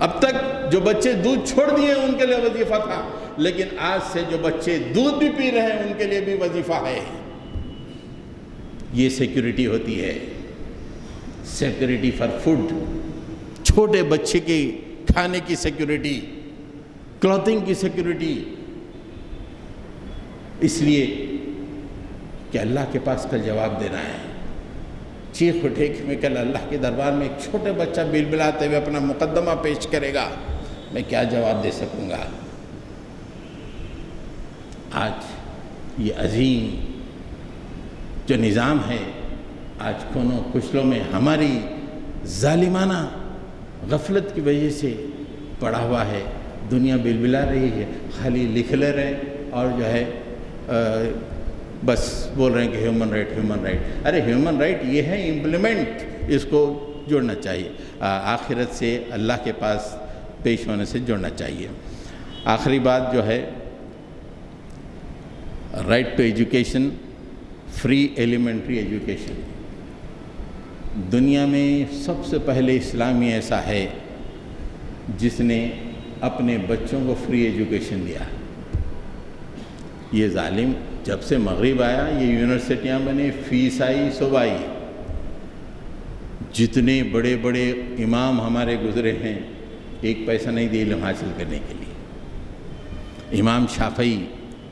اب تک جو بچے دودھ چھوڑ دیے ان کے لیے وظیفہ تھا، لیکن آج سے جو بچے دودھ بھی پی رہے ہیں ان کے لیے بھی وظیفہ ہے۔ یہ سیکیورٹی ہوتی ہے، سیکیورٹی فار فوڈ، چھوٹے بچے کے کھانے کی سیکیورٹی، کلوتھنگ کی سیکیورٹی، اس لیے کہ اللہ کے پاس کل جواب دینا ہے۔ چیخ اٹھے کہ میں کل اللہ کے دربار میں ایک چھوٹے بچہ بلبلاتے ہوئے اپنا مقدمہ پیش کرے گا، میں کیا جواب دے سکوں گا۔ آج یہ عظیم جو نظام ہے آج کونوں کچلوں میں ہماری ظالمانہ غفلت کی وجہ سے پڑا ہوا ہے۔ دنیا بلبلا رہی ہے، خالی لکھ لے رہے ہیں اور جو ہے بس بول رہے ہیں کہ ہیومن رائٹ ہیومن رائٹ۔ ارے ہیومن رائٹ یہ ہے امپلیمنٹ، اس کو جوڑنا چاہیے، آخرت سے اللہ کے پاس پیش ہونے سے جوڑنا چاہیے۔ آخری بات جو ہے right to education, free elementary education. دنیا میں سب سے پہلے اسلامی ایسا ہے جس نے اپنے بچوں کو فری ایجوکیشن دیا۔ یہ ظالم جب سے مغرب آیا یہ یونیورسٹیاں بنے، فیس آئی، سب آئی، جتنے بڑے بڑے امام ہمارے گزرے ہیں ایک پیسہ نہیں دے علم حاصل کرنے کے لیے۔ امام شافعی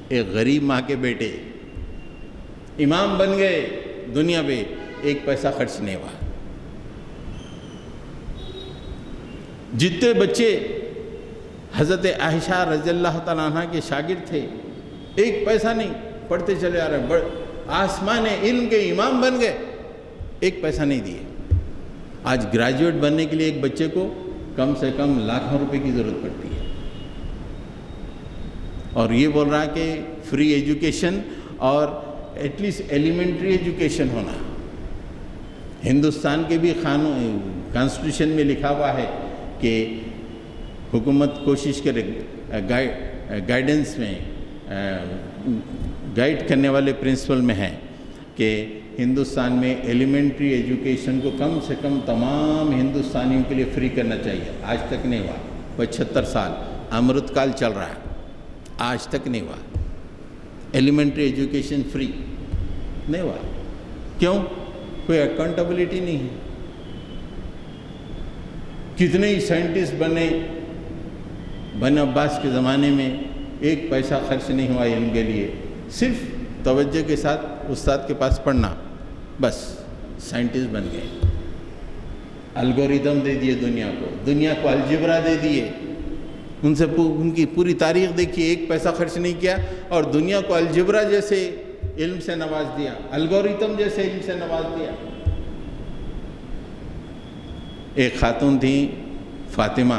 ایک غریب ماں کے بیٹے امام بن گئے، دنیا پہ ایک پیسہ خرچ نہیں ہوا۔ جتنے بچے حضرت عائشہ رضی اللہ تعالیٰ عنہ کے شاگرد تھے ایک پیسہ نہیں، پڑھتے چلے آ رہے، آسمان علم کے امام بن گئے، ایک پیسہ نہیں دیے۔ آج گریجویٹ بننے کے لیے ایک بچے کو کم سے کم لاکھوں روپے کی ضرورت پڑتی ہے، اور یہ بول رہا کہ فری ایجوکیشن اور ایٹ لیسٹ ایلیمنٹری ایجوکیشن ہونا۔ ہندوستان کے بھی قانون کانسٹیٹیوشن میں لکھا ہوا ہے کہ حکومت کوشش کرے گائیڈنس میں گائیڈ کرنے والے پرنسپل میں ہے کہ ہندوستان میں ایلیمنٹری ایجوکیشن کو کم سے کم تمام ہندوستانیوں کے لیے فری کرنا چاہیے۔ آج تک نہیں ہوا، 75 سال امرت کال چل رہا ہے، آج تک نہیں ہوا ایلیمنٹری ایجوکیشن فری نہیں ہوا۔ کیوں؟ کوئی اکاؤنٹیبلٹی نہیں ہے۔ کتنے ہی سائنٹسٹ بنے، بن عباس کے زمانے میں ایک پیسہ خرچ نہیں ہوا علم کے لیے، صرف توجہ کے ساتھ استاد کے پاس پڑھنا، بس سائنٹسٹ بن گئے۔ الگوریدم دے دیے دنیا کو الجبرا دے دیے، ان کی پوری تاریخ دیکھیے، ایک پیسہ خرچ نہیں کیا اور دنیا کو الجبرا جیسے علم سے نواز دیا، الگوریتم جیسے علم سے نواز دیا۔ ایک خاتون تھی فاطمہ،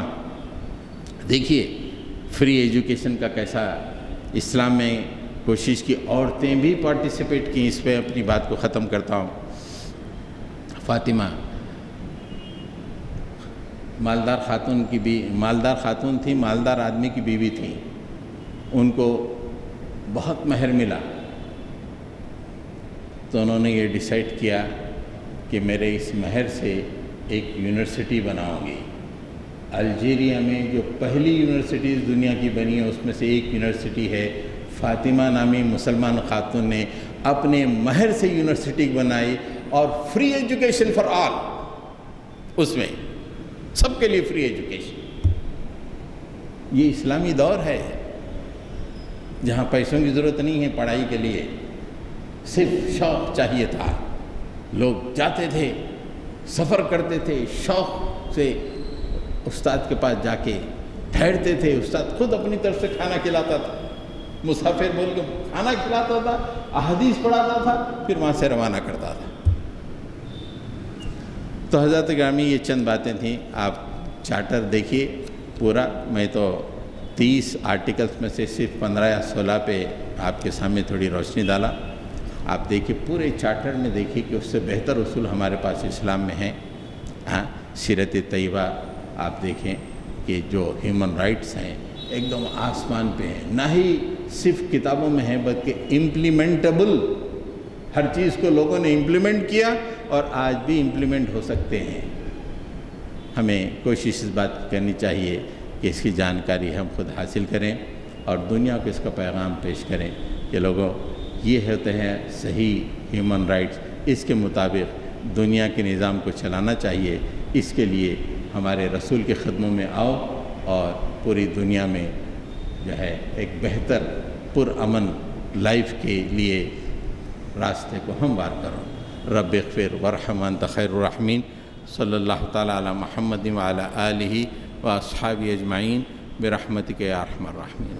دیکھیے فری ایجوکیشن کا کیسا اسلام میں کوشش کی، عورتیں بھی پارٹیسپیٹ کی۔ اس پہ اپنی بات کو ختم کرتا ہوں۔ فاطمہ مالدار خاتون تھی، مالدار آدمی کی بیوی تھی، ان کو بہت مہر ملا تو انہوں نے یہ ڈیسائیڈ کیا کہ میرے اس مہر سے ایک یونیورسٹی بناؤں گی۔ الجیریا میں جو پہلی یونیورسٹیز دنیا کی بنی ہے اس میں سے ایک یونیورسٹی ہے، فاطمہ نامی مسلمان خاتون نے اپنے مہر سے یونیورسٹی بنائی، اور فری ایجوکیشن فار آل، اس میں سب کے لیے فری ایجوکیشن۔ یہ اسلامی دور ہے، جہاں پیسوں کی ضرورت نہیں ہے پڑھائی کے لیے، صرف شوق چاہیے تھا، لوگ جاتے تھے، سفر کرتے تھے، شوق سے استاد کے پاس جا کے ٹھہرتے تھے، استاد خود اپنی طرف سے کھانا کھلاتا تھا، مسافر بول کے کھانا کھلاتا تھا، احادیث پڑھاتا تھا، پھر وہاں سے روانہ کرتا تھا۔ تو حضرت گرامی یہ چند باتیں تھیں۔ آپ چارٹر دیکھیے پورا، میں تو 30 آرٹیکلز میں سے صرف 15 یا 16 پہ آپ کے سامنے تھوڑی روشنی ڈالا۔ آپ دیکھیے پورے چارٹر میں، دیکھیے کہ اس سے بہتر اصول ہمارے پاس اسلام میں ہیں۔ ہاں، سیرت طیبہ آپ دیکھیں کہ جو ہیومن رائٹس ہیں ایک دم آسمان پہ ہیں، نہ ہی صرف کتابوں میں ہیں بلکہ امپلیمنٹیبل، ہر چیز کو لوگوں نے امپلیمنٹ کیا اور آج بھی امپلیمنٹ ہو سکتے ہیں۔ ہمیں کوشش اس بات کی کرنی چاہیے کہ اس کی جانکاری ہم خود حاصل کریں اور دنیا کو اس کا پیغام پیش کریں کہ لوگوں یہ ہوتے ہیں صحیح ہیومن رائٹس، اس کے مطابق دنیا کے نظام کو چلانا چاہیے۔ اس کے لیے ہمارے رسول کے قدموں میں آؤ اور پوری دنیا میں جو ہے ایک بہتر پرامن لائف کے لیے راستے کو ہموار کرو۔ رب اغفر ورحم انت خیر الراحمین۔ صلی اللہ تعالیٰ علی محمد وعلی آلہ و اصحابہ اجمعین برحمتک یا ارحم الراحمین۔